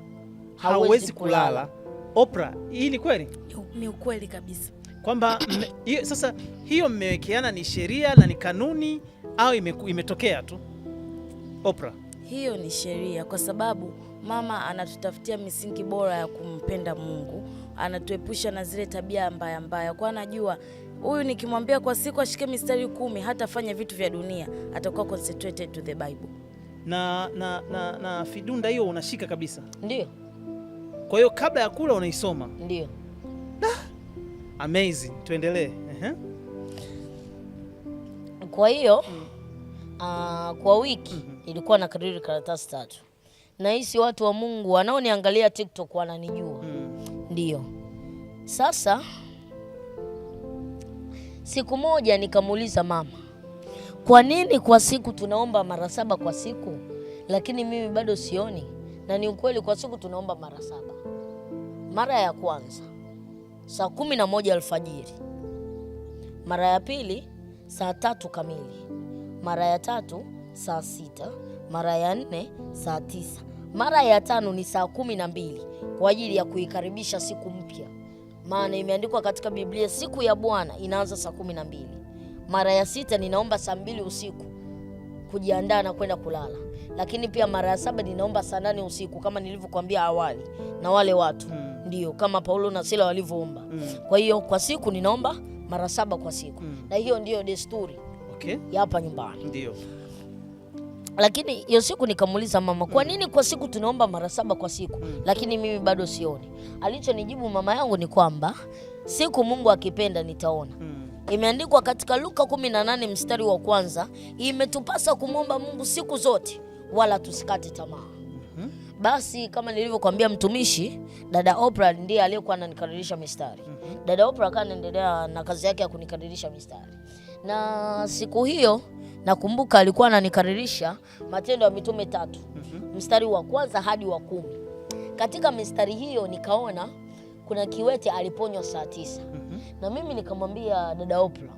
hauwezi kulala. Oprah, hii ni kweli? Ni ukweli kabisa. Kwamba sasa hiyo mmewekeana ni sheria na ni kanuni au imetokea tu? Oprah, hiyo ni sheria, kwa sababu mama anatutafutia misingi bora ya kumpenda Mungu, anatuepusha na zile tabia mbaya mbaya. Kwa anajua huyu nikimwambia kwa siku ashike mistari 10 hatafanya vitu vya dunia, atakuwa concentrated to the Bible. Na Fidunda, hiyo unashika kabisa? Ndio. Kwa hiyo kabla ya kula unaisoma? Ndio. Amazing, tuendelee. Kwa hiyo kwa wiki ilikuwa na kariri karatasi 3. nahisi watu wa Mungu wanaoniangalia TikTok wananijua. Ndio. Sasa siku moja nikamuuliza mama, kwa nini kwa siku tunaomba mara 7 kwa siku, lakini mimi bado sioni? Na ni ukweli, kwa siku tunaomba mara 7. Mara ya kwanza saa 11 alfajiri, mara ya pili saa 3 kamili, mara ya 3 saa 6, mara ya 4 saa 9, mara ya 5 ni saa 12 kwa ajili ya kuikaribisha siku mpya. Maana imeandikwa katika Biblia siku ya Bwana inaanza saa 12. Mara ya 6 ninaomba saa 2 usiku kujiandaa na kwenda kulala. Lakini pia mara ya 7 ninaomba saa 8 usiku kama nilivyokuambia awali na wale watu. Ndio kama Paulo na Sila walivyoomba. Kwa hiyo kwa siku ninaomba mara 7 kwa siku. Na hiyo ndio desturi. Ya hapa nyumbani. Ndio. Lakini hiyo siku nikamuuliza mama, kwa nini kwa siku tunaomba mara 7 kwa siku, lakini mimi bado sioni? Alichonijibu mama yangu ni kwamba siku Mungu akipenda nitaona. Imeandikwa katika Luka 18 mstari wa 1, imetupasa kumwomba Mungu siku zote wala tusikate tamaa. Basi kama nilivyokuambia mtumishi, dada Oprah ndiye aliyekuwa ananikadirisha mistari. Dada Oprah akaendelea na kazi yake ya kunikadirisha mistari. Na siku hiyo nakumbuka alikuwa ananikadirisha Matendo ya Mitume 3, mstari wa 1 hadi wa 10. Katika mistari hiyo nikaona kuna kiwete aliponywa saa 9. Na mimi nikamwambia dada Oprah,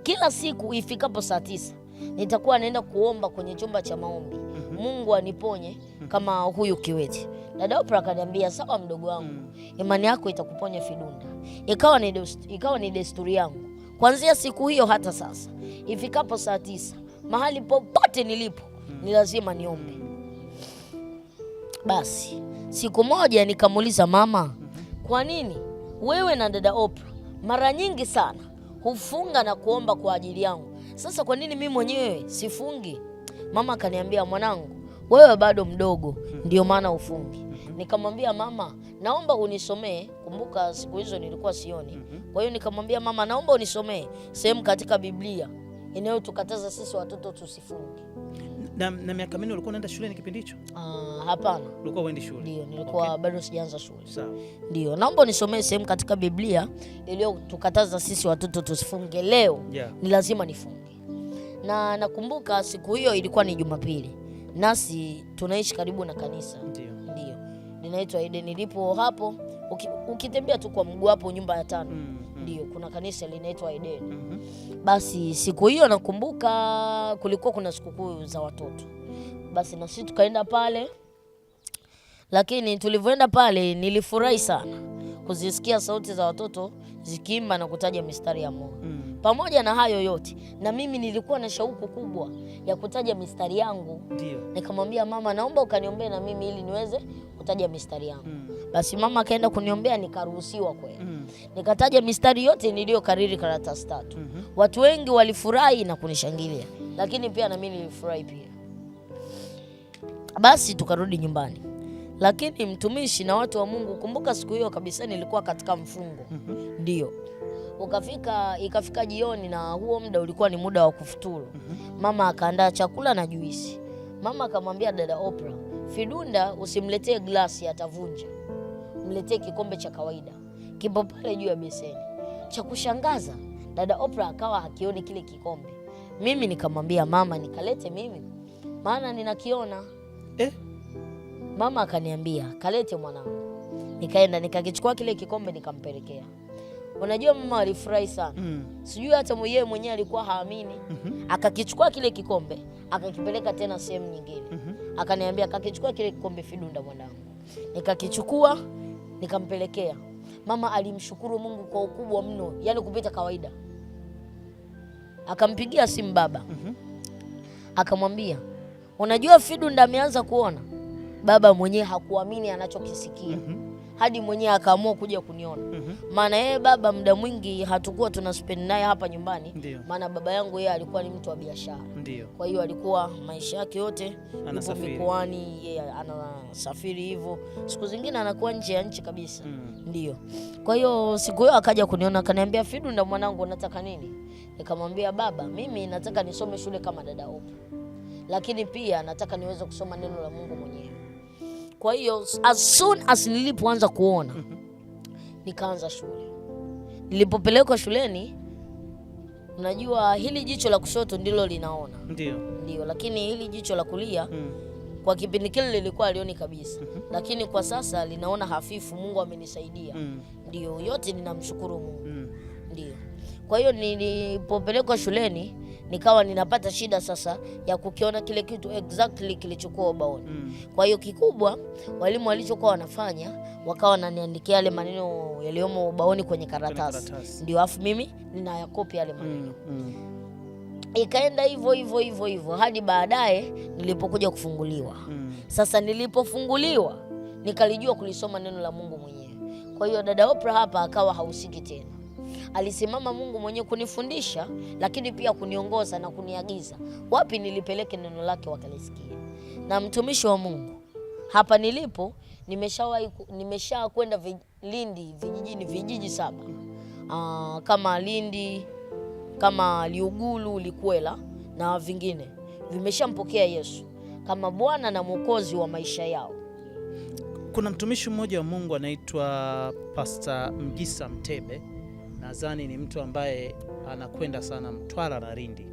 kila siku ifikapo saa 9 nitakuwa naenda kuomba kwenye chumba cha maombi, Mungu aniponye kama huyu kiwete. Dada Oprah akaniambia, sawa mdogo wangu, imani yako itakuponya vidonda. Ikawa ni desturi yangu kuanzia siku hiyo hata sasa, ifikapo saa 9 mahali popote nilipo ni lazima niombe. Basi siku moja nikamuuliza mama, kwa nini wewe na dada Oprah mara nyingi sana hufunga na kuomba kwa ajili yangu, sasa kwa nini mimi mwenyewe sifungi? Mama akaniambia, mwanangu, wewe bado mdogo ndio maana ufungi. Nikamwambia mama, naomba unisomee. Kumbuka siku hizo nilikuwa sioni. Kwa hiyo nikamwambia mama, naomba unisomee sehemu katika Biblia inayotukataza sisi watoto tusifunge. Na miaka mingi ulikuwa unaenda shule kipindi hicho? Hapana. Ulikuwa uendi shule? Ndio, nilikuwa bado sijaanza shule. Sawa. Ndio, naomba unisomee sehemu katika Biblia iliyotukataza sisi watoto tusifunge. Leo ni lazima nifunge. Na nakumbuka siku hiyo ilikuwa ni Jumapili. Nasi tunaishi karibu na kanisa. Ndio. Linaitwa Eden. Nilipo hapo ukitembea tu kwa mguu hapo nyumba ya 5. Ndio, kuna kanisa linaitwa Eden. Basi siku hiyo nakumbuka kulikuwa kuna sikukuu za watoto. Basi na sisi tukaenda pale. Lakini tulivyoenda pale nilifurahi sana kuzisikia sauti za watoto zikiimba na kutaja mistari ya Mungu. Pamoja na hayo yote, na mimi nilikuwa na shauku kubwa ya kutaja mistari yangu. Ndio. Nikamwambia mama, naomba ukaniombee na mimi ili niweze kutaja mistari yangu. Basi mama akaenda kuniombea, nikaruhusiwa kweli. Nikataja mistari yote niliyokariri karatasi 3. Watu wengi walifurahi na kunishangilia, lakini pia na mimi nilifurahi pia. Basi tukarudi nyumbani. Lakini mtumishi na watu wa Mungu, kumbuka siku hiyo kabisa nilikuwa katika mfungo. Ndio. Ikafika jioni na huo muda ulikuwa ni muda wa kufuturu. Mama akaandaa chakula na juisi. Mama akamwambia dada Oprah, vidonda usimletee glasi, atavunja. Mletee kikombe cha kawaida. Kipo pale juu ya beseni. Cha kushangaza, dada Oprah akawa hakioni kile kikombe. Mimi nikamwambia mama, nikalete mimi, maana ninakiona. Mama akaniambia, kalete mwanangu. Nikaenda nikakichukua kile kikombe nikampelekea. Unajua mama alifurahi sana. Sijui hata yeye mwenyewe alikuwa haamini. Akakichukua kile kikombe, akakipeleka tena sehemu nyingine. Akaniambia, akakichukua kile kikombe vidonda mwanangu. Nikakichukua, nikampelekea. Mama alimshukuru Mungu kwa ukubwa mno, yani kupita kawaida. Akampigia simu baba. Akamwambia, unajua vidonda ameanza kuona. Baba mwenyewe hakuamini anachokisikia. Hadi mwenyewe akaamua kuja kuniona. Maana yeye baba muda mwingi hatakuwa tunaspend naye hapa nyumbani. Maana baba yangu yeye alikuwa ni mtu wa biashara. Kwa hiyo alikuwa maisha yake yote yupo mikoani, yeye anasafiri hivyo. Siku zingine anakuwa nje ya nchi kabisa. Ndio. Kwa hiyo siku hiyo akaja kuniona, akaniambia, "Vidonda mwanangu, unataka nini?" Nikamwambia, "Baba, mimi nataka nisome shule kama dada Oprah. Lakini pia nataka niweze kusoma neno la Mungu mwenyewe." Kwa hiyo as soon as nilipoanza kuona nikaanza shule. Nilipopelekwa shuleni, unajua hili jicho la kushoto ndilo linaona. Ndio, lakini hili jicho la kulia kwa kipindi kile lilikuwa alioni kabisa. Lakini kwa sasa linaona hafifu. Mungu amenisaidia. Ndio, yote ninamshukuru Mungu. Ndio. Kwa hiyo nilipopelekwa shuleni nikawa ninapata shida sasa ya kukiona kile kitu exactly kilichokuwa ubaoni. Kwa hiyo kikubwa walimu walichokuwa wanafanya, wakawa wananiandikia yale maneno yaliyomo ubaoni kwenye karatasi. Ndio, afu mimi ninayakopi yale maneno. Ikaenda hivyo hadi baadaye nilipokuja kufunguliwa. Sasa nilipofunguliwa nikalijua kulisoma neno la Mungu mwenyewe. Kwa hiyo dada Oprah hapa akawa hausiki tena. Alisimama Mungu mwenyewe kunifundisha, lakini pia kuniongoza na kuniagiza wapi nilipeleke neno lake wakalisikia. Na mtumishi wa Mungu, hapa nilipo nimesha kwenda Lindi vijijini, vijiji 7. Kama Lindi, kama Liugulu, Likwela na vingine vimeshampokea Yesu kama Bwana na Mwokozi wa maisha yao. Kuna mtumishi mmoja wa Mungu anaitwa Pastor Mgisa Mtebe. Nadhani ni mtu ambaye anakwenda sana Mtwara na Lindi.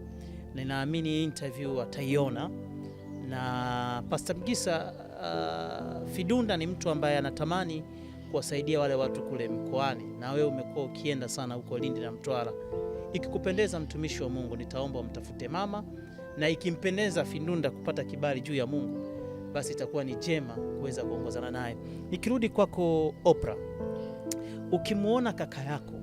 Ninaamini interview ataiona. Na Pastor Mgisa Fidunda ni mtu ambaye anatamani kuwasaidia wale watu kule mkoani, na wewe umekuwa ukienda sana huko Lindi na Mtwara. Ikikupendeza mtumishi wa Mungu, nitaomba umtafute mama, na ikimpendeza Fidunda kupata kibali juu ya Mungu, basi itakuwa ni jema kuweza kuongozana naye. Nikirudi kwako Oprah, ukimuona kaka yako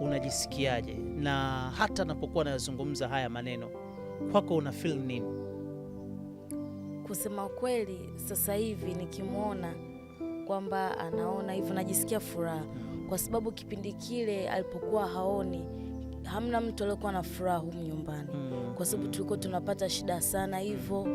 unajisikiaje? Na hata napokuwa nazungumza haya maneno, kwako una feel nini? Kusema kweli, sasa hivi nikimwona kwamba anaona hivyo najisikia furaha, kwa sababu kipindi kile alipokuwa haoni, hamna mtu aliyekuwa na furaha humu nyumbani, kwa sababu tulikuwa tunapata shida sana hivyo.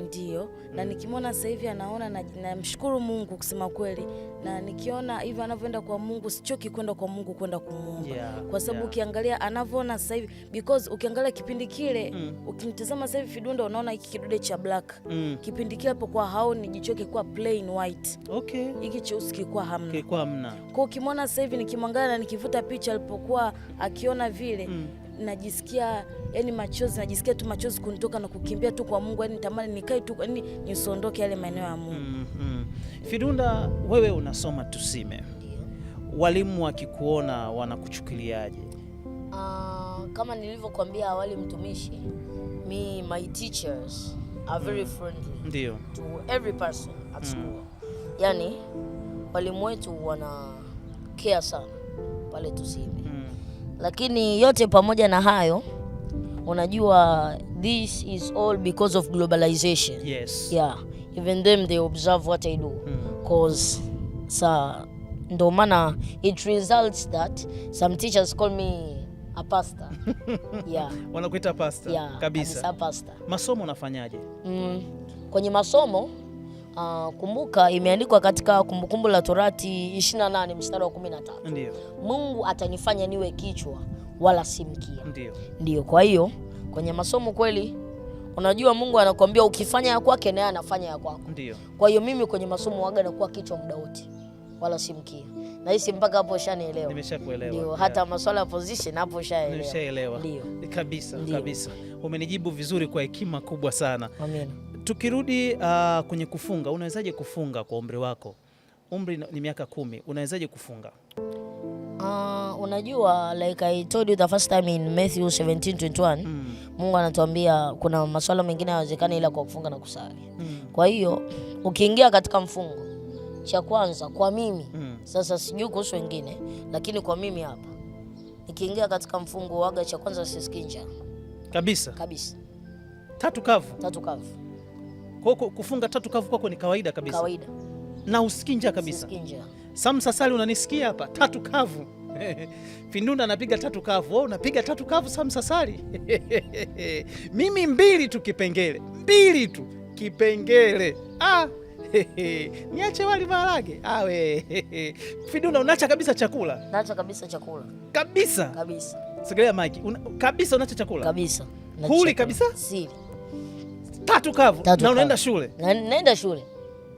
Ndio, na nikimwona sasa hivi anaona, na namshukuru Mungu kusema kweli. Na nikiona hivi anavyoenda kwa Mungu, sichoki kwenda kwa Mungu kwenda kumuomba. Kwa sababu ukiangalia anavyoona sasa hivi, because ukiangalia kipindi kile, ukimtazama sasa hivi Fidunda unaona hiki kidude cha black. Kipindi kile alipokuwa haoni, jicho kilikuwa plain white. Okay. Hiki cheusi kilikuwa hamna. Kwa ukimwona sasa hivi nikimwangalia na nikivuta picha alipokuwa akiona vile, najisikia yani machozi, najisikia tu machozi kunitoka na kukimbia tu kwa Mungu, yani nitamani nikae tu, yani nisiondoke yale maeneo ya Mungu. Fidunda, wewe unasoma Tusime. Walimu wakikuona wanakuchukuliaje? Kama nilivyokuambia awali mtumishi, my teachers are very friendly to every person at school. Yani walimu wetu wana care sana pale Tusime. Lakini yote pamoja na hayo, unajua this is all because of globalization. Yes. Yeah. Even them they observe what I do. Cause ndo maana it results that some teachers call me a pastor. Yeah. Wanakuita pastor? Yeah, kabisa. Pastor. Masomo unafanyaje? Kwenye masomo kumbuka imeandikwa katika Kumbukumbu la Torati 28 mstari wa 13. Ndio. Mungu atanifanya niwe kichwa wala si mkia. Ndio. Kwa hiyo kwenye masomo kweli, unajua Mungu anakuambia ukifanya ya kwake naye anafanya ya kwako. Ndio. Kwa hiyo mimi kwenye masomo waga nakuwa kichwa muda wote wala si mkia. Na hisi mpaka hapo ushanielewa. Nimeshakuelewa. Ndio, hata masuala ya position hapo ushaelewa. Nimeshaelewa. Ndio. Kabisa. Umenijibu vizuri kwa hekima kubwa sana. Amen. Tukirudi kwenye kufunga, unawezaje kufunga kwa umri wako? Umri ni miaka 10, unawezaje kufunga? Unajua, like I told you the first time in Matthew 17:21, Mungu anatuambia kuna masuala mengine hayawezekani ila kwa kufunga na kusali. Kwa hiyo ukiingia katika mfungo, cha kwanza kwa mimi, sasa sijui kuhusu wengine, lakini kwa mimi hapa nikiingia katika mfungo waga, cha kwanza sisikii njaa. Kabisa. Tatu kavu. Kwa kufunga 3 kavu kwako ni kawaida kabisa? Kawaida. Na usikii njaa kabisa? Usikii njaa. Samsa Sali, unanisikia hapa? 3 kavu. Fidunda anapiga 3 kavu. Wewe unapiga 3 kavu Samsa Sali? Mimi 2 tu kipengele. 2 tu kipengele. Niache wali maharage. Fidunda unaacha kabisa chakula? Naacha kabisa chakula. Kabisa? Kabisa. Sigelea Mike. Kabisa unaacha chakula? Kabisa. Huli kabisa? Sili. 3 kavu. Na unaenda shule? Naenda shule.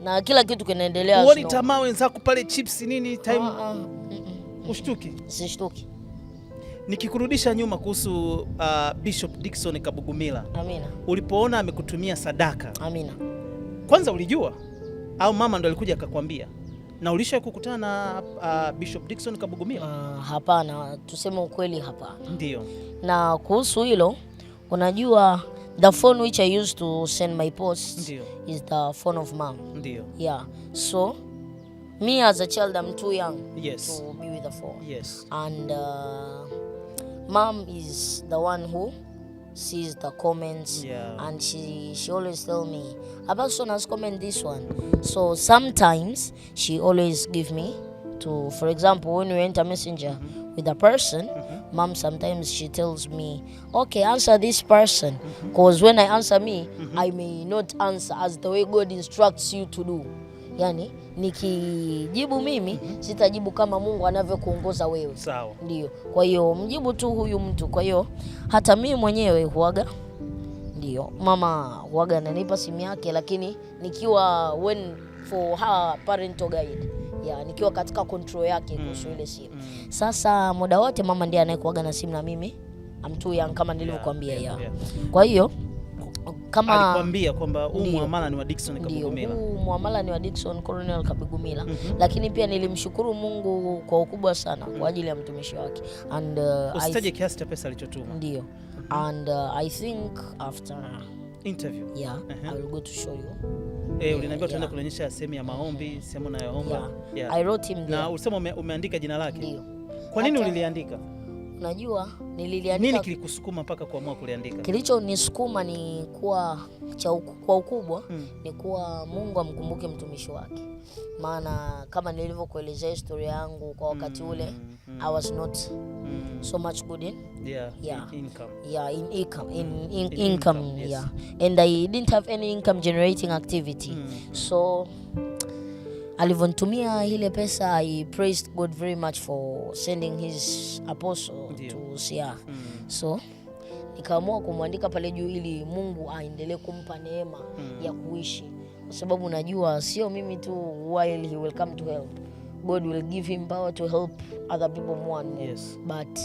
na kila kitu kinaendelea. Uone tamaa wenzako pale chips nini time. Ushtuki? Sishtuki. Nikikurudisha nyuma kuhusu Bishop Dickson Kabugumila. Amina. Ulipoona amekutumia sadaka. Amina. Kwanza ulijua au mama ndo alikuja akakwambia? Na ulisha kukutana na Bishop Dickson Kabugumila? Hapana, tuseme ukweli hapana. Ndio. Na kuhusu hilo, unajua the phone which I used to send my posts is the phone of mom. Ndio. Yeah. So me as a child, I'm too young to be with the phone. Yes. And mom is the one who sees the comments, and she always tell me, Abason has comment this one. So sometimes she always give me to, for example, when we enter Messenger with a person, mom sometimes she tells me, okay, answer this person, because when I answer me, I may not answer as the way God instructs you to do. Yani nikijibu mimi sitajibu kama Mungu anavyokuongoza wewe. Sawa. Ndio. Kwa hiyo mjibu tu huyu mtu. Kwa hiyo hata mimi mwenyewe huaga, ndio mama huaga ananipa simu yake, lakini nikiwa for her parental guide, nikiwa katika control yake kuhusu ile simu. Sasa muda wote mama ndiye anayekuaga na simu, na mimi I'm too young kama nilivyokuambia. Kwa hiyo kama alikwambia kwamba huu muamala ni wa Dickson Kabugumila. Huu muamala ni wa Dickson Colonel Kabugumila. Lakini pia nilimshukuru Mungu kwa ukubwa sana kwa ajili ya mtumishi wake. And usitaje kiasi cha pesa alichotuma. Ndio. And I think after interview I will go to show you. Uliniambia tunaenda kuonyesha sehemu ya maombi, sehemu unayoomba. I wrote him there. Na ulisema umeandika jina lake. Ndio. Kwa nini uliliandika? Unajua nililiandika. Nini kilikusukuma mpaka kuamua kuliandika? Kilichonisukuma ni kwa ukubwa ni kuwa Mungu amkumbuke mtumishi wake. Maana kama nilivyokuelezea historia yangu kwa wakati ule, I was not so much good in income. In income. And I didn't have any income generating activity. So alivyonitumia ile pesa, I praised God very much for sending his apostle to Sia. So nikaamua kumwandika pale juu ili Mungu aendelee kumpa neema ya kuishi, kwa sababu najua sio mimi tu, while he will come to help, God will give him power to help other people more and more. But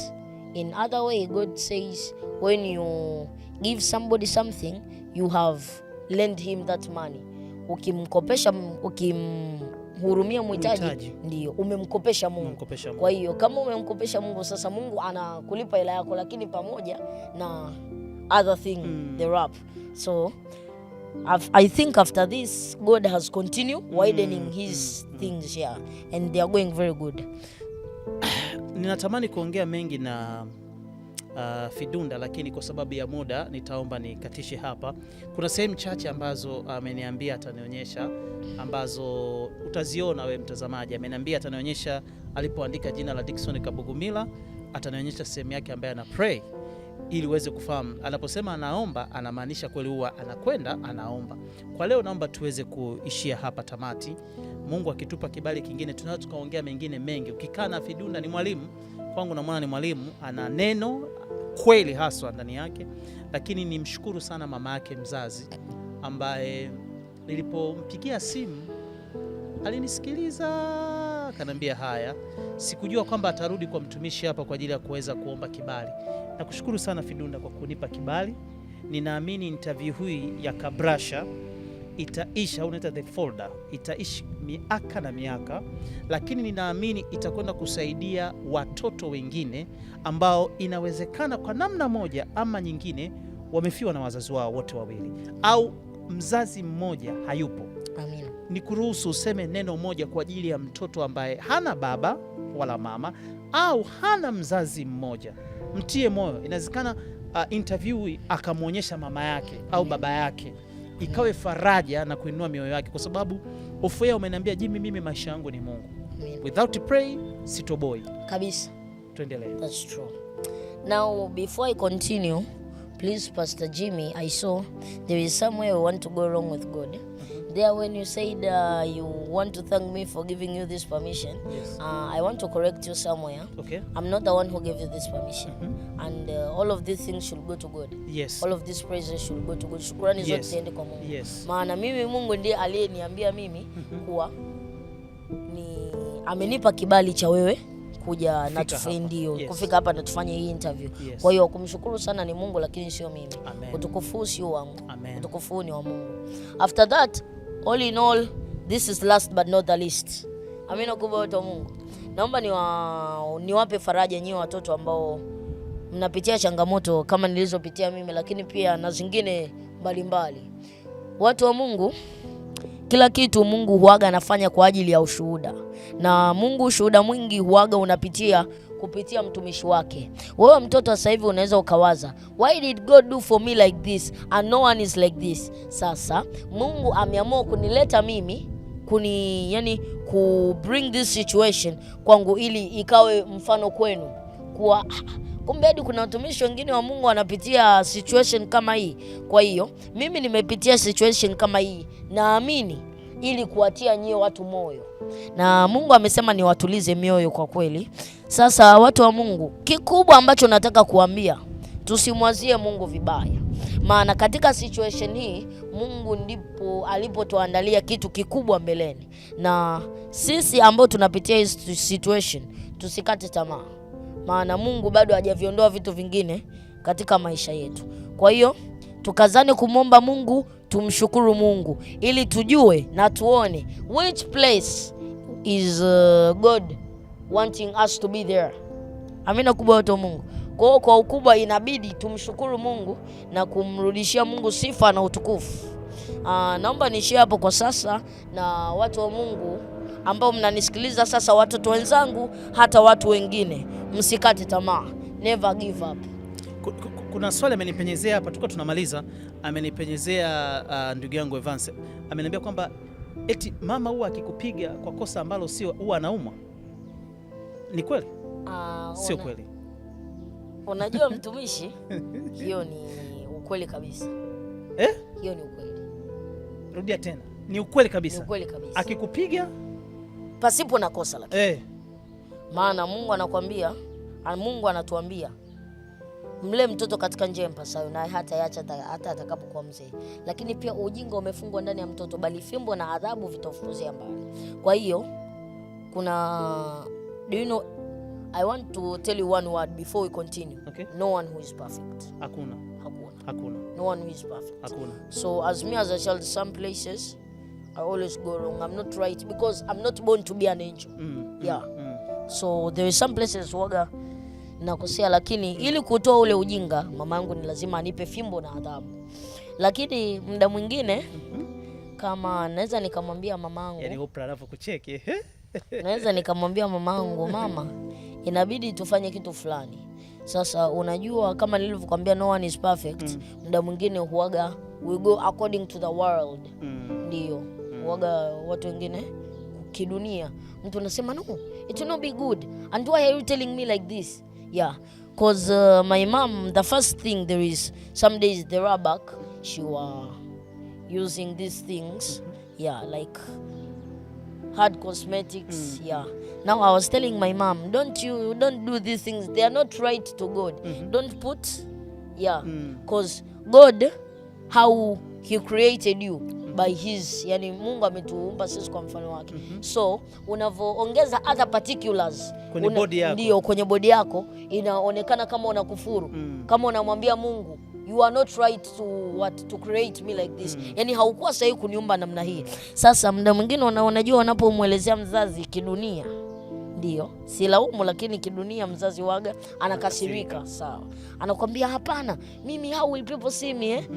in other way, God says when you give somebody something, you have lent him that money. Ukimkopesha, hurumia mhitaji, ndio umemkopesha Mungu. Kwa hiyo kama umemkopesha Mungu, sasa Mungu anakulipa hela yako, lakini pamoja na other thing the rap. So I think after this God has continued widening his things and they are going very good. Ninatamani kuongea mengi na Fidunda, lakini kwa sababu ya muda nitaomba nikatishe hapa. Kuna sehemu chache ambazo ameniambia atanionyesha, ambazo utaziona we mtazamaji. Ameniambia atanionyesha alipoandika jina la Dickson Kabugumila, atanionyesha sehemu yake ambaye ana pray, ili uweze kufahamu anaposema anaomba anamaanisha kweli huwa anakwenda anaomba. Kwa leo naomba tuweze kuishia hapa tamati. Mungu akitupa kibali kingine tunaweza tukaongea mengine mengi. Ukikaa na Fidunda, ni mwalimu kwangu, na mwana ni mwalimu, ana neno kweli haswa ndani yake. Lakini nimshukuru sana mama yake mzazi ambaye nilipompigia simu alinisikiliza, kanambia haya. Sikujua kwamba atarudi kwa mtumishi hapa kwa ajili ya kuweza kuomba kibali. Nakushukuru sana Fidunda kwa kunipa kibali. Ninaamini interview hii ya Kabrasha itaisha, unaita the folder, itaishi miaka na miaka, lakini ninaamini itakwenda kusaidia watoto wengine ambao inawezekana kwa namna moja ama nyingine wamefiwa na wazazi wao wote wawili, au mzazi mmoja hayupo. Amina. Nikuruhusu useme neno moja kwa ajili ya mtoto ambaye hana baba wala mama au hana mzazi mmoja. Mtie moyo. Inawezekana interview akamwonyesha mama yake au baba yake, ikawe faraja na kuinua mioyo yake, kwa sababu Ofea umeniambia Jimmy, mimi maisha yangu ni Mungu. Without pray sitoboi kabisa. Tuendelee. That's true. Now before I continue, please Pastor Jimmy, I saw there is somewhere we want to go wrong with God. there when you said you want to thank me for giving you this permission, Yes. I want to correct you somewhere. Okay. I'm not the one who gave you this permission. And all of these things should go to God. Yes. All of these praises should go to God. Shukrani zote Yes. ziende kwa Mungu. Yes. Maana mimi Mungu ndiye aliyeniambia mimi kuwa amenipa kibali cha wewe kuja na ndio Yes. kufika hapa na tufanye hii interview. Yes. Kwa hiyo kumshukuru sana ni Mungu, lakini sio mimi. Amen. Utukufu sio wangu. Amen. Utukufu ni wa Mungu. After that, all in all, this is last but not the least. Amina kubwa wote wa Mungu. Naomba niwape faraja nyinyi watoto ambao mnapitia changamoto kama nilizopitia mimi, lakini pia na zingine mbalimbali. Watu wa Mungu, kila kitu Mungu huaga anafanya kwa ajili ya ushuhuda. Na Mungu ushuhuda mwingi huaga unapitia kupitia mtumishi wake. Wewe mtoto sasa hivi unaweza ukawaza, why did God do for me like this and no one is like this? Sasa Mungu ameamua kunileta mimi ku bring this situation kwangu ili ikawe mfano kwenu, kwa kumbe hadi kuna watumishi wengine wa Mungu wanapitia situation kama hii. Kwa hiyo mimi nimepitia situation kama hii, naamini ili kuatia nyie watu moyo, na Mungu amesema niwatulize mioyo kwa kweli. Sasa watu wa Mungu, kikubwa ambacho nataka kuambia, tusimwazie Mungu vibaya, maana katika situation hii Mungu ndipo alipotuandalia kitu kikubwa mbeleni. Na sisi ambao tunapitia hii situation tusikate tamaa, maana Mungu bado hajaviondoa vitu vingine katika maisha yetu. Kwa hiyo tukazane kumomba Mungu, tumshukuru Mungu ili tujue na tuone which place is God wanting us to be there. Amina kubwa watu wa Mungu. Kwa ukubwa inabidi tumshukuru Mungu na kumrudishia Mungu sifa na utukufu. Naomba niishie hapo kwa sasa, na watu wa Mungu ambao mnanisikiliza sasa, watoto wenzangu, hata watu wengine, msikate tamaa. Never give up. Kuna swali amenipenyezea hapa, tuko tunamaliza, amenipenyezea ndugu yangu Evans. Ameniambia kwamba eti mama huwa akikupiga kwa kosa ambalo sio huwa anaumwa. Ni kweli? Sio kweli. Unajua mtumishi, hiyo ni ukweli kabisa. Hiyo ni ukweli. Rudia tena. Ni ukweli kabisa. Ni ukweli kabisa. Akikupiga pasipo na kosa lakini. Maana Mungu anakuambia, Mungu anatuambia mle mtoto katika njia mpasayo na hata yaacha hata atakapokuwa mzee. Lakini pia ujinga umefungwa ndani ya mtoto, bali fimbo na adhabu vitafukuzia mbali. Kwa hiyo do you know, I want to tell you one word before we continue. Okay. No one who is perfect. Hakuna. No one who is perfect. Hakuna. So as me as a child, some places I always go wrong. I'm not right because I'm not born to be an angel. So there is some places waga nakosea, lakini ili kutoa ule ujinga mamangu ni lazima anipe fimbo na adhabu. Lakini muda mwingine kama naweza nikamwambia mamangu, yani upra alafu kucheki naweza nikamwambia mamangu, mama, inabidi tufanye kitu fulani. Sasa unajua kama nilivyokuambia, no one is perfect. Muda mwingine huaga we go according to the world. Ndio huaga watu wengine kidunia, mtu anasema no, it will not be good, and why are you telling me like this? Yeah, because my mom, the first thing there is, some days the rabak, she was using these things, like hard cosmetics. Now I was telling my mom, don't do these things, they are not right to God. Don't put because God, how he created you by his, yani Mungu ametuumba sisi kwa mfano wake. So unavoongeza other particulars kwenye body yako, ndio kwenye body yako, inaonekana kama unakufuru. Kama unamwambia Mungu, you are not right to create me like this. Yani haukuwa sahihi kuniumba namna hii. Sasa muda mwingine unajua unapomwelezea mzazi kidunia, ndio silaumu, lakini kidunia mzazi waga anakasirika. Sawa, anakuambia hapana, mimi, how will people see me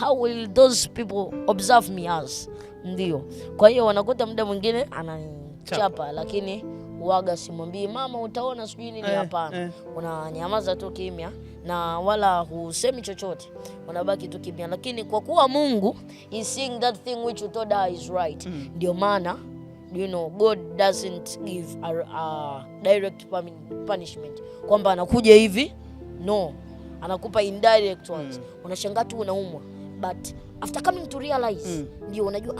how will those people observe me as? Ndio, kwa hiyo wanakuta muda mwingine anachapa, lakini waga simwambii mama utaona sijui nini. Hapana, unanyamaza tu kimya na wala husemi chochote, unabaki tu kimya. Lakini kwa kuwa Mungu is seeing that thing which you told her is right, ndio maana you know God doesn't give a direct punishment kwamba anakuja hivi, no, anakupa indirect ones. Unashangaa tu unaumwa, but after coming to realize ndio unajua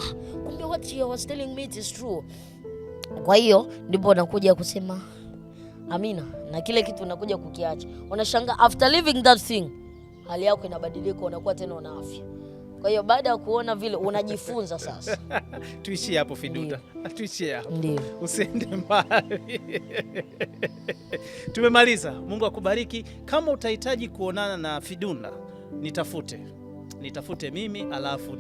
kumbe what she was telling me it is true. Kwa hiyo ndipo nakuja kusema amina, na kile kitu unakuja kukiacha. Unashangaa after living that thing hali yako inabadilika, unakuwa tena una afya. Kwa hiyo baada ya kuona vile unajifunza sasa. Tuishie hapo Fidunda. Tuishie hapo. Ndio. Usiende mbali. Tumemaliza. Mungu akubariki. Kama utahitaji kuonana na Fidunda, nitafute mimi, alafu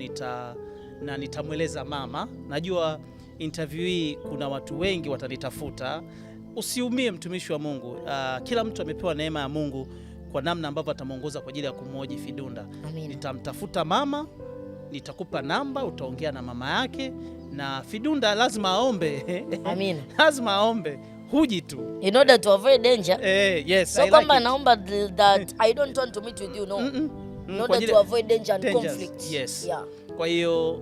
nitamweleza mama. Najua interview hii kuna watu wengi watanitafuta. Usiumie mtumishi wa Mungu. Kila mtu amepewa neema ya Mungu kwa namna ambavyo atamuongoza kwa ajili ya kumhoji Fidunda. Nitamtafuta mama, nitakupa namba, utaongea na mama yake, na Fidunda lazima aombe. Amina. Lazima aombe. Huji tu. In order to avoid danger. Yes. So kama naomba that I don't want to meet with you, no. In order to avoid danger and conflict. Yes. Yeah. Kwa hiyo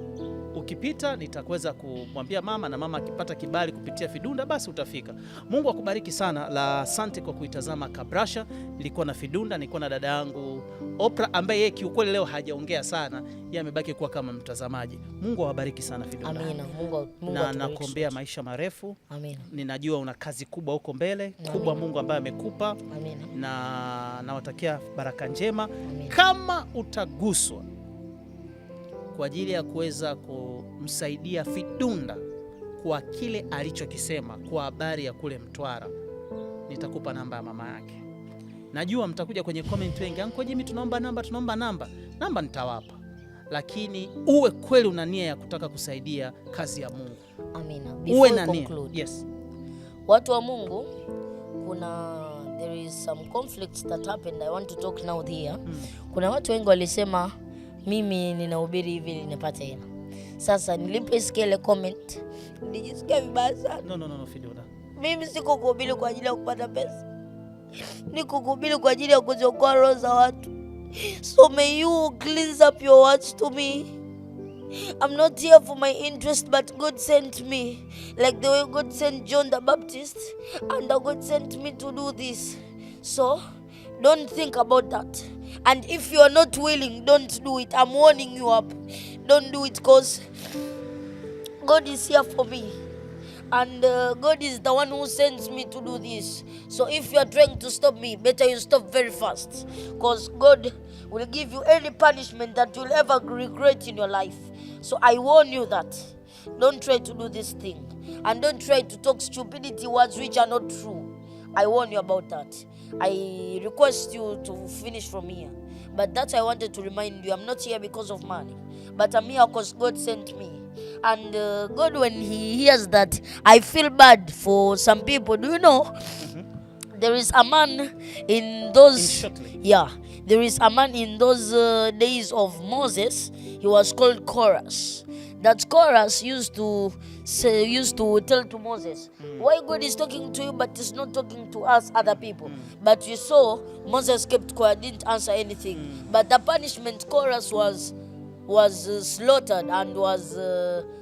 ukipita nitakweza kumwambia mama, na mama akipata kibali kupitia Fidunda basi utafika. Mungu akubariki sana. Asante kwa kuitazama Kabrasha. Nilikuwa na Fidunda, nilikuwa na dada yangu Oprah ambaye yeye kiukweli leo hajaongea sana. Yeye amebaki kuwa kama mtazamaji. Mungu awabariki sana Fidunda. Amina. Mungu na nakuombea maisha marefu. Amina. Ninajua una kazi kubwa huko mbele, kubwa Mungu ambaye amekupa. Amina. Na nawatakia baraka njema. Amina. Kama utaguswa kwa ajili ya kuweza kumsaidia Fidunda kwa kile alichokisema kwa habari ya kule Mtwara, nitakupa namba ya mama yake. Najua mtakuja kwenye comment wengi, Anko Jimmy tunaomba namba. Namba nitawapa. Lakini uwe kweli una nia ya kutaka kusaidia kazi ya Mungu. Amina. Uwe na nia. Yes. Watu wa Mungu, there is some conflicts that happened. I want to talk now here. Kuna watu wengi walisema mimi ninahubiri hivi ninapata hela. Sasa nilipoisikia ile comment nilijisikia vibaya sana. No Fidunda. Mimi siko kuhubiri kwa ajili ya kupata pesa. Niko kuhubiri kwa ajili ya kuziokoa roho za watu. So may you cleanse up your words to me. I'm not here for my interest, but God sent me. Like the way God sent John the Baptist, and God sent me to do this. So don't think about that. And if you are not willing, don't do it. I'm warning you up. Don't do it, because God is here for me. And God is the one who sends me to do this. So if you are trying to stop me, better you stop very fast. Because God will give you any punishment that you'll ever regret in your life. So I warn you that don't try to do this thing. And don't try to talk stupidity words which are not true. I warn you about that. I request you to finish from here. But that I wanted to remind you, I'm not here because of money. But I'm here because God sent me. And God, when He hears that, I feel bad for some people. Do you know? There is a man in those... there is a man in those days of Moses. He was called Korah. That Korah used to tell to Moses, why God is talking to you but is not talking to us other people. But you saw Moses kept quiet, didn't answer anything. But the punishment, Korah was slaughtered and was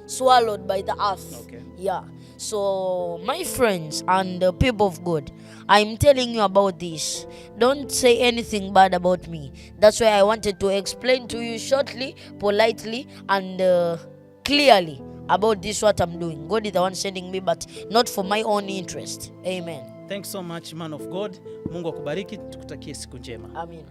swallowed by the earth. Okay. Yeah. So my friends and people of God, I'm telling you about this. Don't say anything bad about me. That's why I wanted to explain to you shortly, politely, and clearly about this, what I'm doing. God is the one sending me, but not for my own interest. Amen. Thanks so much, man of God. Mungu akubariki, tukutakie siku njema. Amina.